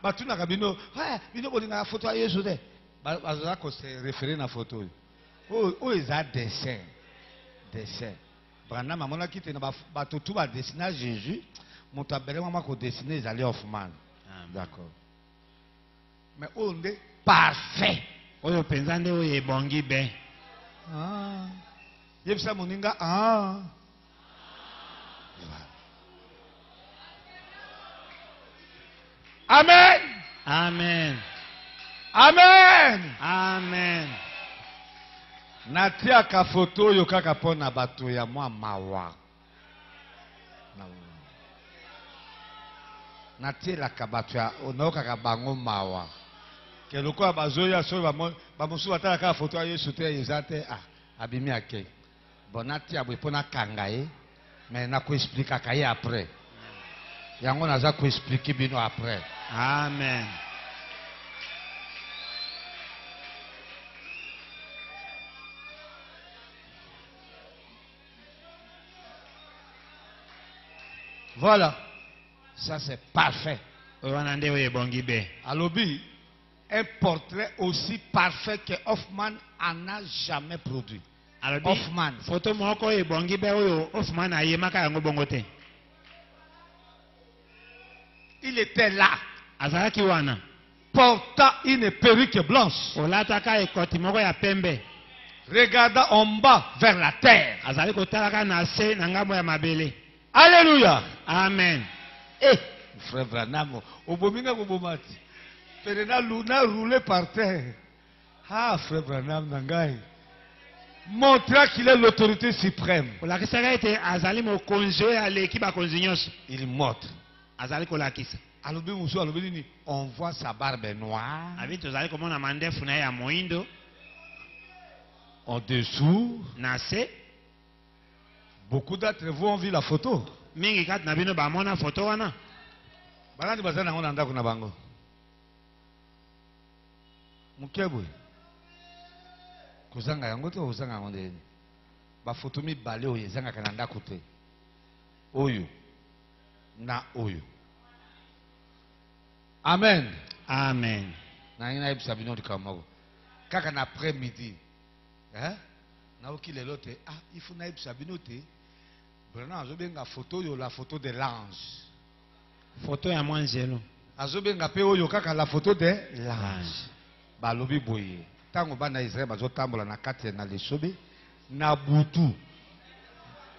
Batu na kabino, ouais, bino bolinga photo ya Yesu te. Bazoza ko se référer na photo. Oh, ils ont dessin. Dessin. Branham a monaki te na bato tout ba dessiner Jésus. Mon tabelé maman ko dessiner ils allaient Hoffman. D'accord. Mais on est parfait. Oyo penza nde oyo ebongi be. Ah. Yebisa moninga ah. Amen. Amen. Amen. Amen. Natia ka photo yo kaka pona bato ya mwa mawa. Natia la ka bato ya onoka ka bango mawa. Ke loko bazoya so ba musu batala ka photo ya Yesu te ezate abimi ake. Bon natia bo pona kanga mais na ko expliquer ka ye après. Yango naza ko expliquer bino après. Amen. Voilà. Ça c'est parfait. Alobi, un portrait aussi parfait que Hoffman en a jamais produit. Hoffman. Photo moko ebongi be oyo Hoffman ayemaka yango bongote. Il était là. Azalaki wana. Portant une perruque blanche. Olataka ekoti moko ya pembe. Regardant en bas vers la terre. Azali kotalaka na se na ngambo ya mabele. Alléluia. Amen. Eh, frère Branham, obominga bobomati. Perena luna roulé par terre. Ah, frère Branham nangai. Montra qu'il est l'autorité suprême. Olakisaka ete azali mokonzi oyo aleki bakonzi nyonso. Il montre. Azali kolakisa. Alobi musu alobi nini? On voit sa barbe noire. Abi tozali komona mandefu na ya moindo. En dessous. Na se. Beaucoup d'entre vous ont vu la photo. Mingi kati na bino bamona photo wana. Balandi bazana ngona ndako na bango. Mukebwe. Kozanga yango to ozanga ngonde. Ba photo mi bale oyo ezanga kana ndako te. Oyo na oyo. Amen. Amen. Na ina ibisa bino dikamako. Kaka na après-midi. Na okile lote il faut na ibisa bino te. Brana azobenga photo yo la photo de l'ange. Photo ya mwanzelo. Azobenga pe oyo kaka la photo de l'ange. Balobi boye. Tango bana Israël bazotambola na kati na lesobe na butu.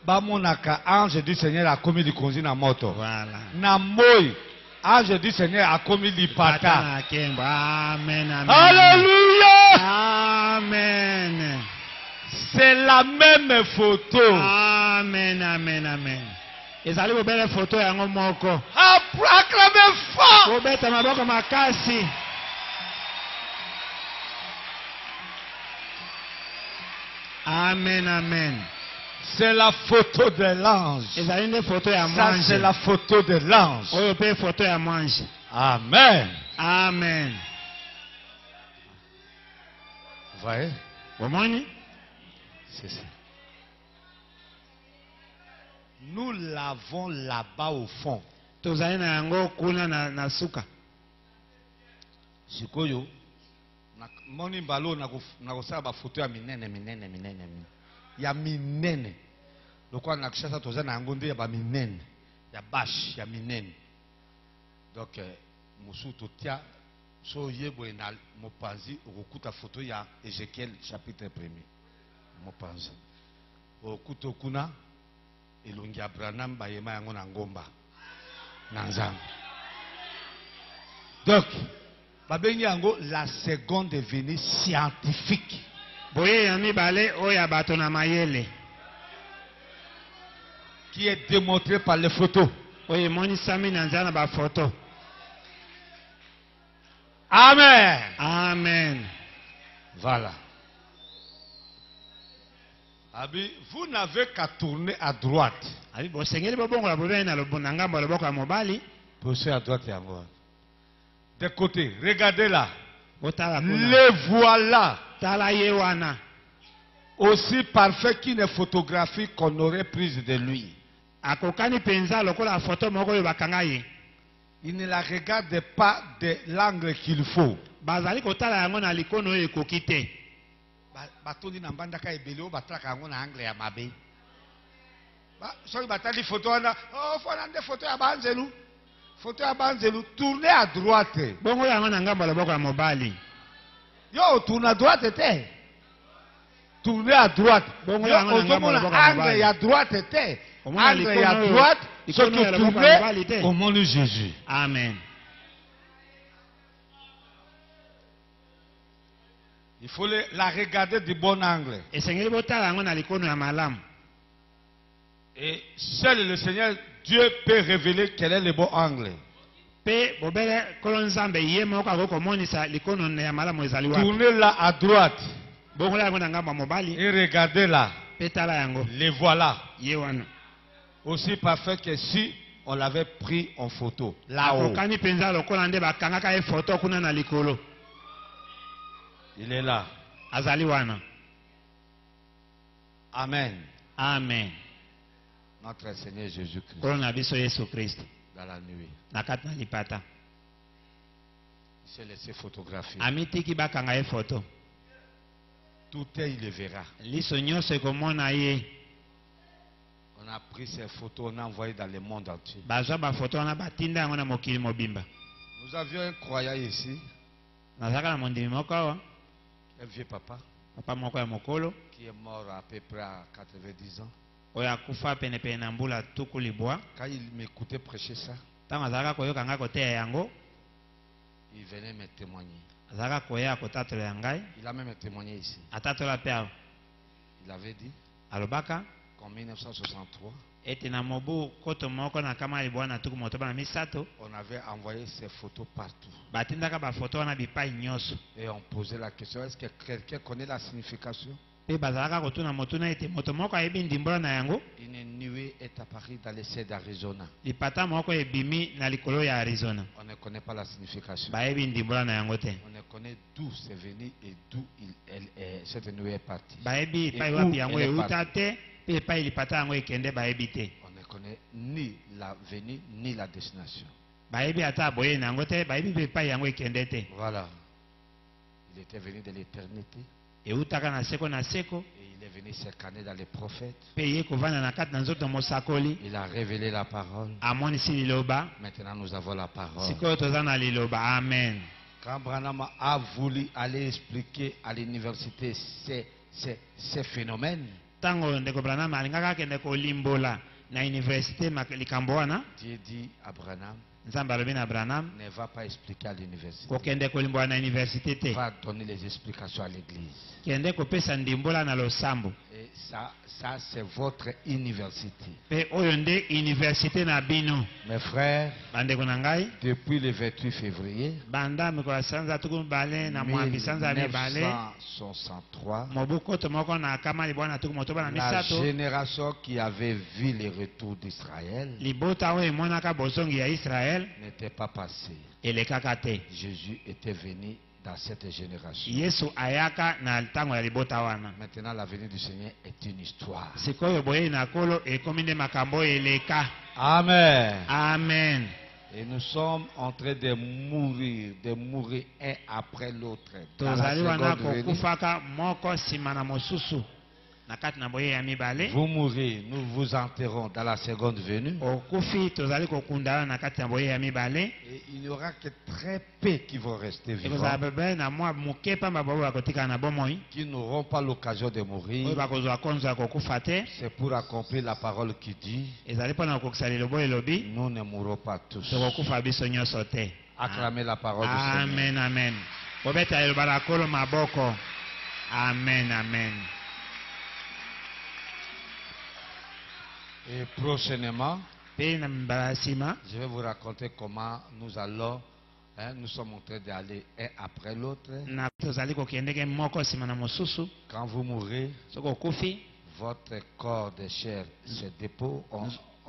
Bamonaka ange du Seigneur a commis du konzi na moto. Voilà. Na moi ange du Seigneur a commis lipata. Amen. Amen. Alléluia. Amen. C'est la même photo. Amen, amen, amen. Ezali bobele photo yango moko. Acclamez fort. Bobeta maboko makasi. Amen, amen. C'est la photo de l'ange. Ezali nde photo ya Ça mwanji. c'est la photo de l'ange. Oyo pe photo ya mwanji. Amen. Amen. Vous voyez? Bomoni? C'est ça. Nous l'avons là-bas au fond. Tozali na yango kuna na suka. Sikoyo moni mbalo na kosala ba photo ya minene. Ya minene. Lokwa na kishasa toza na yango nde ya ba minene. Ya bash ya minene. Donc musu totia so yeboye na mopanzi okukuta photo ya Ézéchiel chapitre 1er. Mopanzi. Okuto kuna elongi Abraham bayema yango na ngomba. Na nzambe. Donc babengi yango la seconde venue scientifique. Boye ya mibale oya bato na mayele. Qui est démontré par les photos. Oye moni sami na nzana ba photo. Amen. Amen. Voilà. Abi, vous n'avez qu'à tourner à droite. Abi bosengeli bobongo la bobena na lobona ngambo loboko ya mobali. Poussez à droite et à gauche. De côté, regardez là. Botala kuna. Les voilà. Tala yewana. Aussi parfait qu'une photographie qu'on aurait prise de lui. Akokani penza lokola photo moko yo bakanga ye. Il ne la regarde pas de l'angle qu'il faut. Bazali kotala yango na likono oyo ekoki te. Batoni na mbandaka ebele o batraka yango na angle ya mabe. Soki batali photo wana, fona nde photo ya banzelu. Photo ya banzelu, tournez à droite. Bongo yango na ngambo loboko ya mobali. Yo, tourne à droite te. Tournez à droite. Bongo Yo, yango na ngambo loboko ya mobali. angle ya droite te. Omona Angle ya droite, ce que tournez, au nom de Jésus. Amen. Il faut la regarder du bon angle. esengeli botala yango na likono ya malamu. Et seul le Seigneur Dieu peut révéler quel est le bon angle. Pe bobele kolo nzambe ye moko akokomonisa likono ya malamu ezali wapi. Tournez là à droite Bongola yango na ngambo ya mobali et regardez là. pe tala yango Les voilà. ye wana. Aussi parfait que si on l'avait pris en photo. Là-haut. Akokani penza lokola nde bakangaka ye foto kuna na likolo. Il est là. Azali wana. Amen. Amen. Notre Seigneur Jésus-Christ. Kolo na biso Yesu Kristo. Dans la nuit. Na kati na lipata. Il s'est laissé photographier. Amitiki bakanga ye foto. Tout est, il le verra. Liso nyonso ekomona ye. On a pris ces photos, on a envoyé dans le monde entier. Bazwa bafoto wana batinda yango na mokili mobimba. Nous avions un croyant ici, Nazaka na mondimi moko awa. un vieux papa, Papa moko ya mokolo. qui est mort à peu près à 90 ans. Oyo akufa penepene na mbula tuku libwa. Quand il m'écoutait prêcher ça, Ntango azalaka koyoka ngai koteya yango. il venait me témoigner. Azalaka koya kotatola ya ngai. Il a même témoigné ici. Atatola pe awa. Il avait dit Alobaka. qu'en 1963, Ete na mobu koto moko na kama libwa na tuku motoba na misato. on avait envoyé ces photos partout. Batindaka bafoto wana bipai nyonso. Et on posait la question, est-ce que quelqu'un connaît la signification? Pe bazalaka kotuna motuna ete moto moko ayebi ndimbola na yango. Une nuée est apparue dans le ciel d'Arizona. Lipata moko ebimi na likolo ya Arizona. On ne connaît pas la signification. Bayebi ndimbola na yango te. On ne connaît d'où c'est venu et d'où cette nuée est partie. Bayebi Et pai où wapi yango elle est euta partie. te. Pe pai lipata yango ekende bayebi te. On ne connaît ni la venue ni la destination. Bayebi ata boye na yango te. Bayebi pe pai yango ekende te. Voilà. Il était venu de l'éternité Eutaka na seko na seko. et il est venu s'incarner dans les prophètes. Pe ye kovanda na kati na nzoto mosakoli. Il a révélé la parole. Amonisi liloba. Maintenant nous avons la parole. Sikoyo toza na liloba. Amen. Quand Branham a voulu aller expliquer à l'université ces phénomènes, Tango ndeko Branham alingaka akende kolimbola na université likambo wana. Dieu dit à Branham, Nzambe alobi na Branham. ne va pas expliquer à l'université. Kokende kolimbola na université te. Va donner les explications à l'église. Kende kopesa ndimbola na losambo. Et ça c'est votre université. Pe oyo nde université na bino. Mes frères, Bandeko na ngai. depuis le 28 février Banda mikolo sanza tuku bale na mwambi sanza mibale. 1963, Mobu koto moko na kama libwa na tuku motoba na la misato. génération qui avait vu le retour d'Israël Libota oyo emonaka bosongi ya Israel. n'était pas passée. Elekaka te. Jésus était venu dans cette génération. Yesu ayaka na ntango ya libota wana. Maintenant, la venue du Seigneur est une histoire. Sikoyo boye na kolo ekomi nde makambo eleka. Amen. Amen. Et nous sommes en train de mourir un après l'autre. Dans la Tozali wana seconde venue, kokufaka moko nsima na mosusu. Na kati na boye ya mibale. vous mourrez, nous vous enterrons dans la seconde venue. Okufi tozali kokundana na kati na boye ya mibale. Et il n'y aura que très peu qui vont rester Ekozala vivants, bebe na mwa moke pamba bobo bakotika na bomoi. qui n'auront pas l'occasion de Oyo mourir. bakozwa konzo ya kokufa te. C'est pour accomplir la parole qui dit, Ezali mpona kokokisa lilobo elobi. nous ne mourrons pas tous. Tokokufa biso nyonso te. Acclamez la parole du Seigneur. Amen, amen. Kobeta liloba na kolo maboko. Amen, amen. Et prochainement, Pe na mbala nsima. je vais vous raconter comment nous allons, nous sommes en train d'aller un après l'autre. Na tozali kokendeke moko nsima na mosusu. Quand vous mourrez, Soki okufi. votre corps de chair se dépose,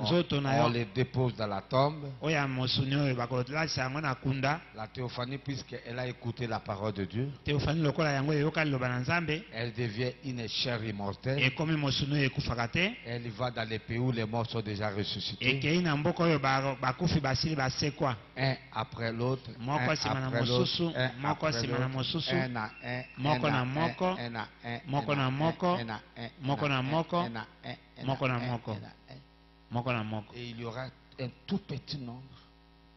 Nzoto na yo. on les dépose dans la tombe. Oyo ya mosuni oyo bakolatisa yango na kunda. La théophanie, puisqu'elle a écouté la parole de Dieu, Teofani lokola yango eyoka liloba na Nzambe. elle devient une chair immortelle. Ekomi mosuni oyo ekufaka te. Elle va dans les pays où les morts sont déjà ressuscités. Ekei na mboka oyo bakufi basili basekwa. Un après l'autre. Moko un nsima na après mosusu, l'autre, un moko après nsima na l'autre, mosusu, un à un, moko un na à moko, un, un à un, moko un na à moko, un, un à un, moko un à na un, moko, un à un, moko un na à un, moko. un à un. Moko na moko. Et il y aura un tout petit nombre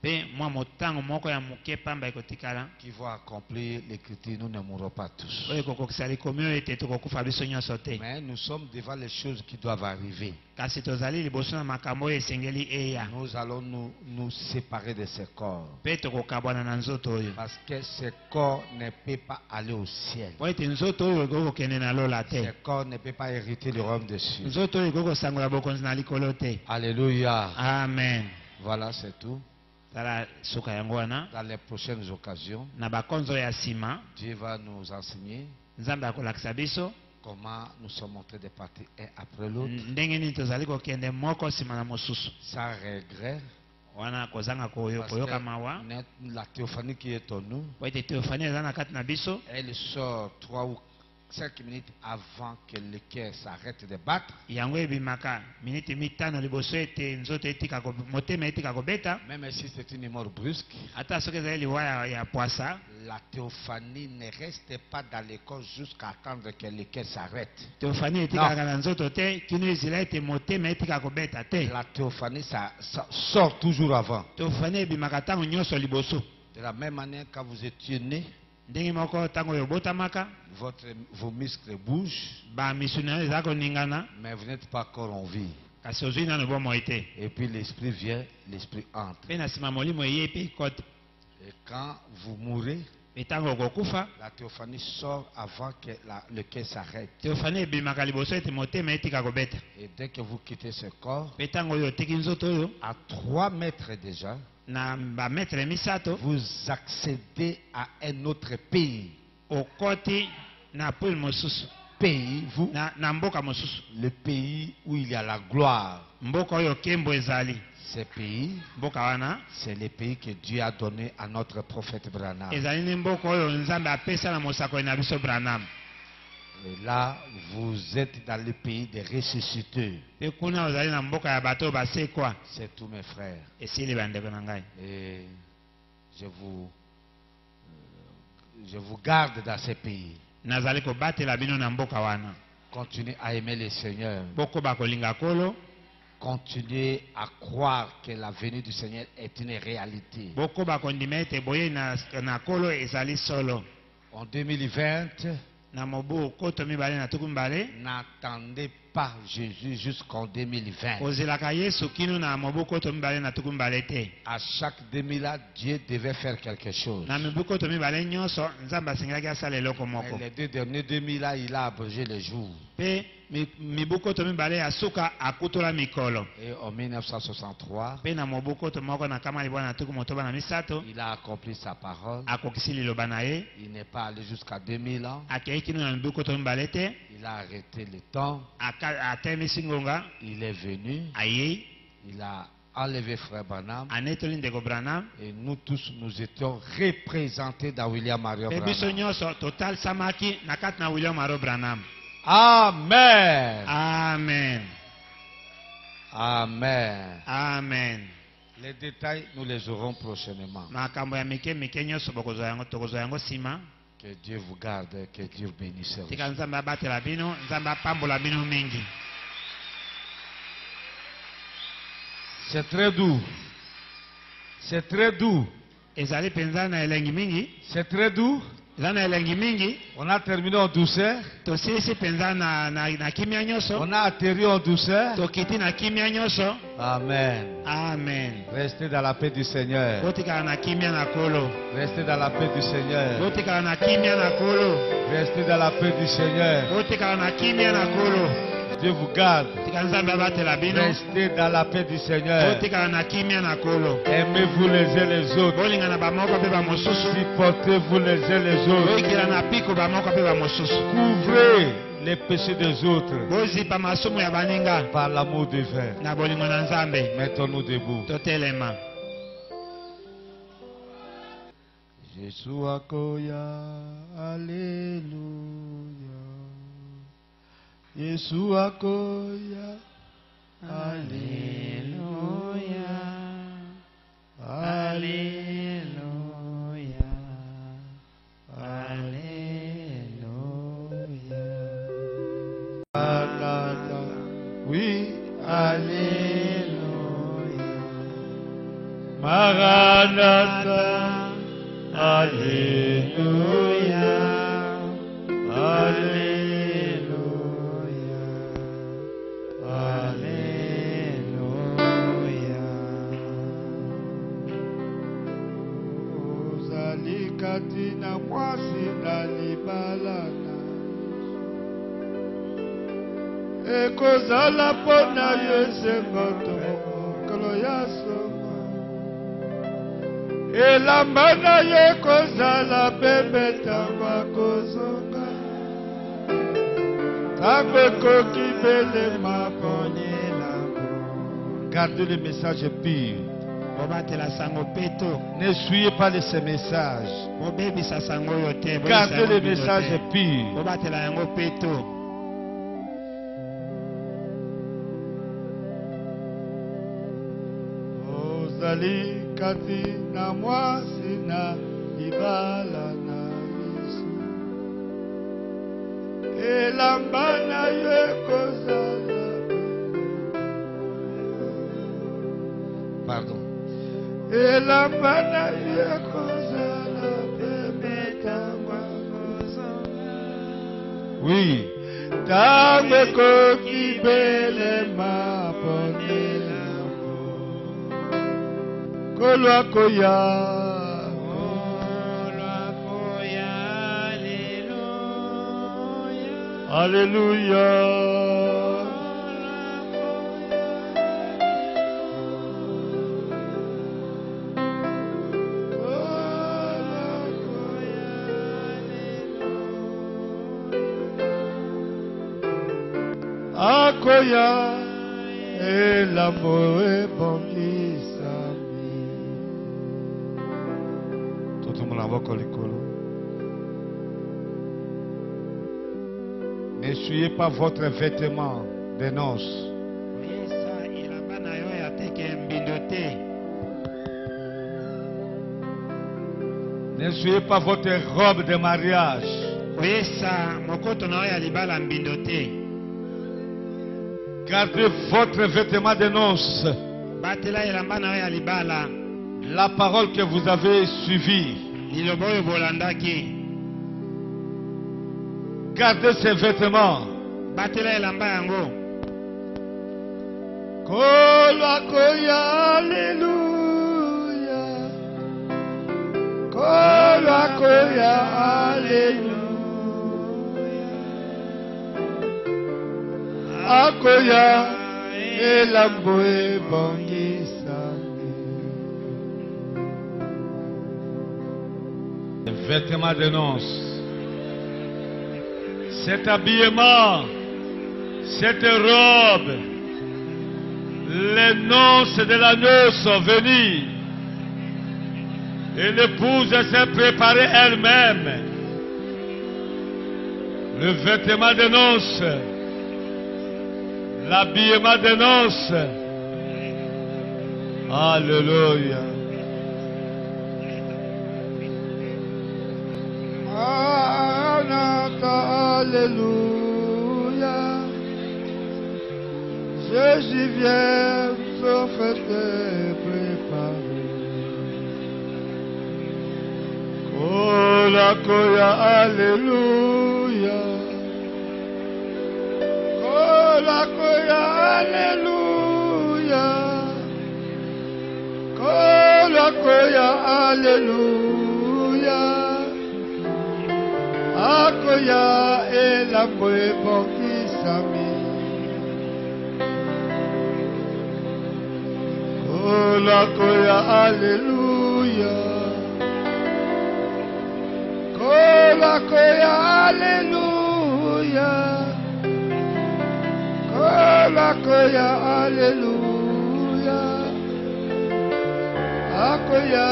Pe moi motango moko ya muke pamba ekotikala. qui vont accomplir l'écriture, nous ne mourrons pas tous. Oyo kokokisa likomio ete tokokufa biso nyonso te. Mais nous sommes devant les choses qui doivent arriver. Kasi tozali liboso na makambo oyo esengeli eya. Nous allons nous séparer de ces corps. Pe tokokabwana na nzoto oyo. Parce que ces corps ne peuvent pas aller au ciel. Po ete nzoto oyo ekokokende na lola te. Ces corps ne peuvent pas hériter le royaume des cieux. Nzoto oyo ekokosangola bokonzi na likolo te. Alléluia. Amen. Voilà, c'est tout. Tala suka yango wana. Dans les prochaines occasions, Na bakonzo ya sima. Dieu va nous enseigner Nzambe akolakisa biso. comment nous sommes en train de partir un après l'autre, Ndenge nini tozali kokende moko sima na mosusu. sans regret. Wana kozanga Parce koyoka mawa. que la théophanie qui est en nous, Po ete teofani eza na kati na biso. elle sort 3 ou 5 minutes avant que le cœur s'arrête de battre. Yango ebimaka miniti mitano liboso ete nzoto motema etika kobeta. Même si c'est une mort brusque, Ata soki ezali liwa ya poisa. la théophanie ne reste pas dans le corps jusqu'à attendre que le cœur s'arrête. Teofani etikaka na nzoto te kino ezila ete motema etika kobeta te. La théophanie, ça sort toujours avant. Teofani ebimaka ntango nyonso liboso. De la même manière, quand vous étiez né, Ndenge moko ntango oyo obotamaka. vos muscles bougent, Bamisuni na yo eza koningana. mais vous n'êtes pas encore en vie. Kasi ozwi nano bomoi te. Et puis l'esprit vient, l'esprit entre. Pe na nsima molimo eye pe ekota. Et quand vous mourrez, Pe ntango okokufa. la théophanie sort avant que le cœur s'arrête. Teofani ebimaka liboso ete motema etika kobeta. Et dès que vous quittez ce corps, Pe ntango oyo oteki nzoto oyo. à 3 mètres déjà, Na bametre misato. vous accédez à un autre pays. Okoti na pole mosusu. Pays, vous, Na mboka mosusu. le pays où il y a la gloire. Mboka oyo kembo ezali. Ce pays, Mboka wana. c'est le pays que Dieu a donné à notre prophète Branham. Ezali ni mboka oyo nzambe apesa na mosakoli na biso Branham. Et là, vous êtes dans le pays des ressuscités. Pe kuna ozali na mboka ya bato basekwa. C'est tous mes frères. Esili bandeko na ngai. Et je vous garde dans ce pays. Nazali kobatela bino na mboka wana. Continuez à aimer le Seigneur. Boko bakolinga kolo. Continuez à croire que la venue du Seigneur est une réalité. Boko bakondima ete boye na kolo ezali solo. En 2020, Na mobu koto mibale na tuku mbale. n'attendez pas Jésus jusqu'en 2020. Ozelaka Yesu kino na mobu koto mibale na tuku mbale te. À chaque 2000 ans, Dieu devait faire quelque chose. Na mibu koto mibale nyonso nzambe asengelaki asala eloko Mais moko. les 2 derniers 2000 ans, il a abrégé les jours. Pe mibu koto mibale ya suka akutola mikolo. Et en 1963, Pe na mobu koto moko na kama libwana na tuku motoba na misato. il a accompli sa parole. Akokisi liloba na ye. Il n'est pas allé jusqu'à 2000 ans. Akei kino na mibu koto mibale te. Il a arrêté le temps. Atemisi ngonga. Il est venu. Ayei. Il a enlevé Frère Branham. Anetoli ndeko Branham. Et nous tous, nous étions représentés dans William Mario Pe biso Branham. nyonso total samaki na kati na William Maro Branham. Amen. Amen. Amen. Amen. Les détails, nous les aurons prochainement. Makambo ya mike nyonso bokozwa yango tokozwa yango sima. Que Dieu vous garde, que Dieu bénisse. Tika nzambe abatela bino, nzambe apambola bino mingi. C'est très doux. C'est très doux. Ezali penza na elengi mingi. C'est très doux. Eza na elengi mingi. On a terminé en douceur. Tosilisi penza na kimia nyonso. On a atterri en douceur. Tokiti na kimia nyonso. Amen. Amen. Restez dans la paix du Seigneur. Botikala na kimia na kolo. Restez dans la paix du Seigneur. Botikala na kimia na kolo. Restez dans la paix du Seigneur. Botikala na kimia na kolo. Dieu vous garde. Tika nzambe abatela bino. Restez dans la paix du Seigneur. Botikala na kimia na kolo. Aimez-vous les uns les autres. Bolingana bamoko pe bamosusu. Supportez-vous les uns les autres. Boyikila na piko bamoko pe bamosusu. Couvrez les péchés des autres Bozipa masumu ya baninga. par l'amour divin. Na bolingo na nzambe. Mettons-nous debout. Totelema. Jésus akoya, alléluia. Jésus akoya, alléluia. Alléluia. Alléluia. Alléluia. Oui, alléluia. Marat. ekozala pona yo esengo to mokolo ya songo elamba na yo ekozala pembe ntango akozonga ntango ekoki belema ponyelango. Gardez le message pur. Ne suivez pas de ces messages. Gardez le message pur. Ozali kati na mwasi na libala na Yesu elamba na yo ekozala. Pardon. Elamba na yo ekozala pembe ntango akozonga. Oui. Ntango ekoki belema ponyelango kolo akoya. Alléluia. Akoya elambo ebongisami. Totumula maboko likolo. N'essuyez pas votre vêtement de noces. N'essuyez pas votre robe de mariage. Gardez votre vêtement de noces. La parole que vous avez suivie. Gardez ces vêtements. Koloakoya, alléluia. Koloakoya, alléluia. Akoya, elambo ebongisami. Vêtements de noces. Cet habillement, cette robe, les noces de l'agneau sont venues. Et l'épouse s'est préparée elle-même. Le vêtement de noces, l'habillement de noces. Alléluia. Alléluia. Jésus vient, sauf te préparer. Kolakoya, alléluia. Kolakoya, alléluia. Kolakoya, alléluia. Akoya elambo ebongisami. Kolakoya, alléluia. Kolakoya, alléluia. Kolakoya, alléluia. Akoya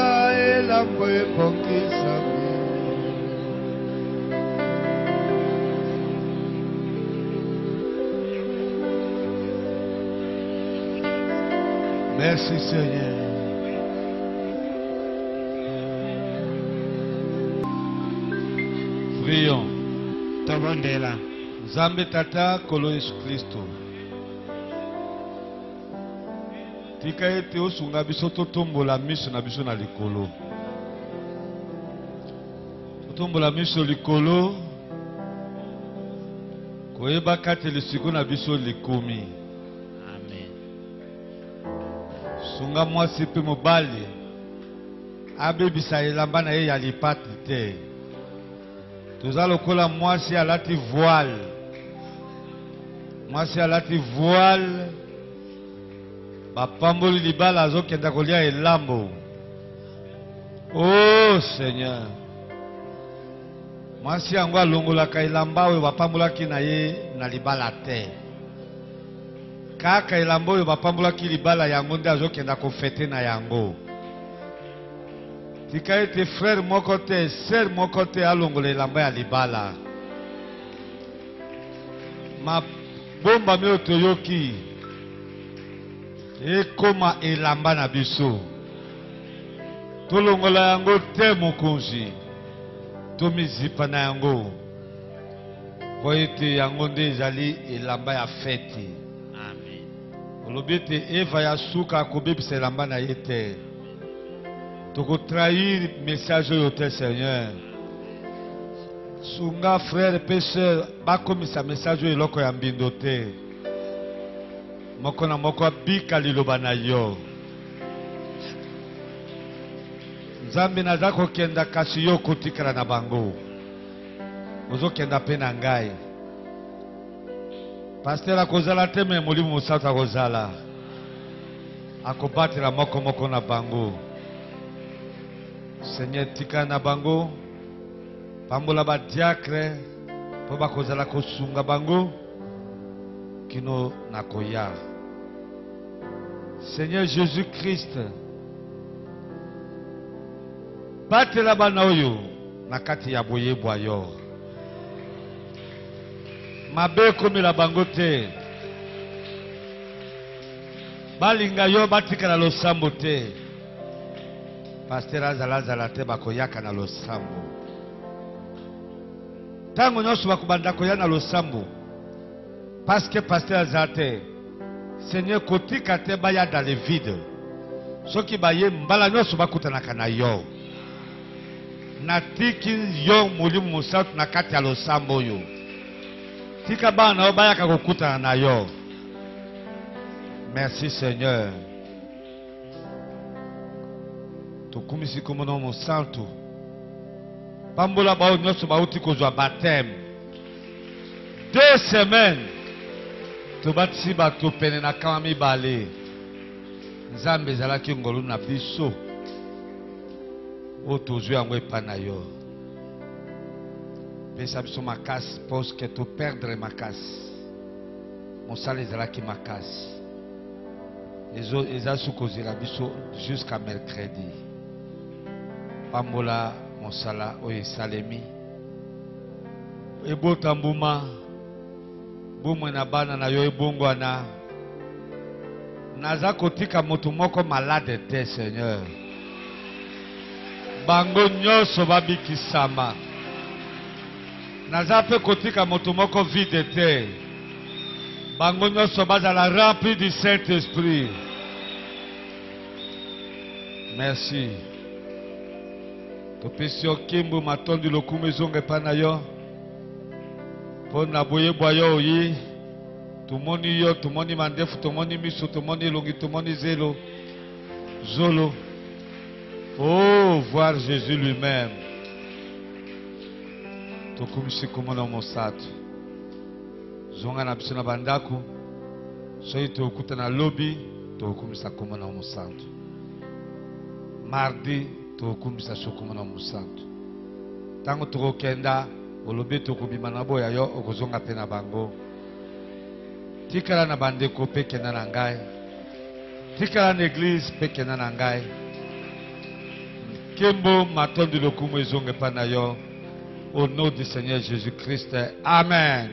elambo ebongisami. Merci Seigneur. Prions. Nzambe Tata Kolo Yesu Kristo. Tika ete osunga biso totombola miso na biso na likolo. Totombola miso likolo. Koyeba kate lisiko na biso likomi. Sunga mwasi pe mobali abebisa elamba na ye ya lipati te. Toza lokola mwasi alati voile. mwasi alati voile bapamboli libala azokenda kolia elambo. Oh Seigneur, mwasi yango alongolaka elamba oyo bapambolaki na ye na libala te. Kaka elamba oyo bapambolaki libala yango nde azokenda kofete na yango. Tika ete frère moko te, sœur moko te alongola elamba ya libala. Mabomba oyo toyoki ekoma elamba na biso. Tolongola yango te mokonzi. Tomizipa na yango. Po ete yango nde ezali elamba ya feti. Amen. Olobi ete Eva ya suka akobebisa elamba na ye te. Tokotrahir message oyo te Seigneur. Sunga frère et sœur bakomisa message oyo eloko ya mbindo te. Moko na moko abika liloba na yo. Nzambe naza kokenda kasi yo kotikala na bango. Ozokenda pe na ngai. Pasteur akozala te me molimo mosantu akozala. Akobatela moko moko na bango. Seigneur tika na bango. Pambola ba diacre po bakozala kosunga bango kino nakoya. Seigneur Jésus-Christ, batela bana oyo na kati ya boyebwa yo. Mabe komela bango te. Balinga yo batikala losambo te. Pasteur azala te bakoyaka na losambo. Tango nyonso bakubanda koya na losambo. Parce que pasteur azate. Seigneur kotika te baya dans le vide. Soki baye mbala nyonso bakutanaka na yo. Natiki yo molimo mosantu na kati ya losambo yo. Tika bana o bayaka kokutana na yo. Merci Seigneur. Tokumisi komono mosantu. Pambola bao nyonso bauti kozwa baptême. 2 semaines. Tobatisi bato pene na kama mibale. Nzambe ezalaki ngolu na biso. O tozwi yango epa na yo. Pesa biso makasi parce que to perdre makasi. Mosala ezalaki makasi. Eza sukozela biso jusqu'à mercredi. Pambola mosala oyo esalemi. Ebota mbuma. Bomwe na bana na yo ebongwana. Naza kotika moto moko malade te Seigneur. Bango nyonso babikisama. Naza pe kotika moto moko vide te. Bango nyonso bazala rempli du Saint-Esprit. Merci. Topesi yo kimbu matondi lokumu ezonga epa na yo. Pona boyebwa yo oyi. Tumoni yo, tumoni mandefu, tumoni miso, tumoni longi, tumoni zelo. Zolo. Oh, voir Jésus lui-même. Tokumisi kumona mosato. Zonga na biso na bandaku. Soyi tokuta na lobby, tokumisa kumona mosato. Mardi, tokumisa sokumona mosato. Tango tokokenda, olobi tokobima na boya yo okozonga pe na bango. Tikala na bandeko pe kenda na ngai. Tikala na église pe kenda na ngai. Kembo matondi lokumu ezonge pa na yo. Au nom du Seigneur Jésus-Christ. Amen.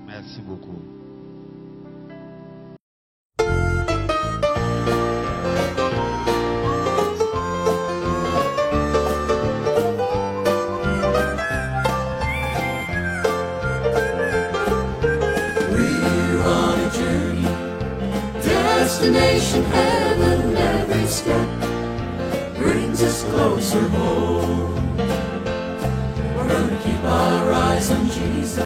Merci beaucoup. Destination heaven, every step brings us closer home. We're gonna keep our eyes on Jesus.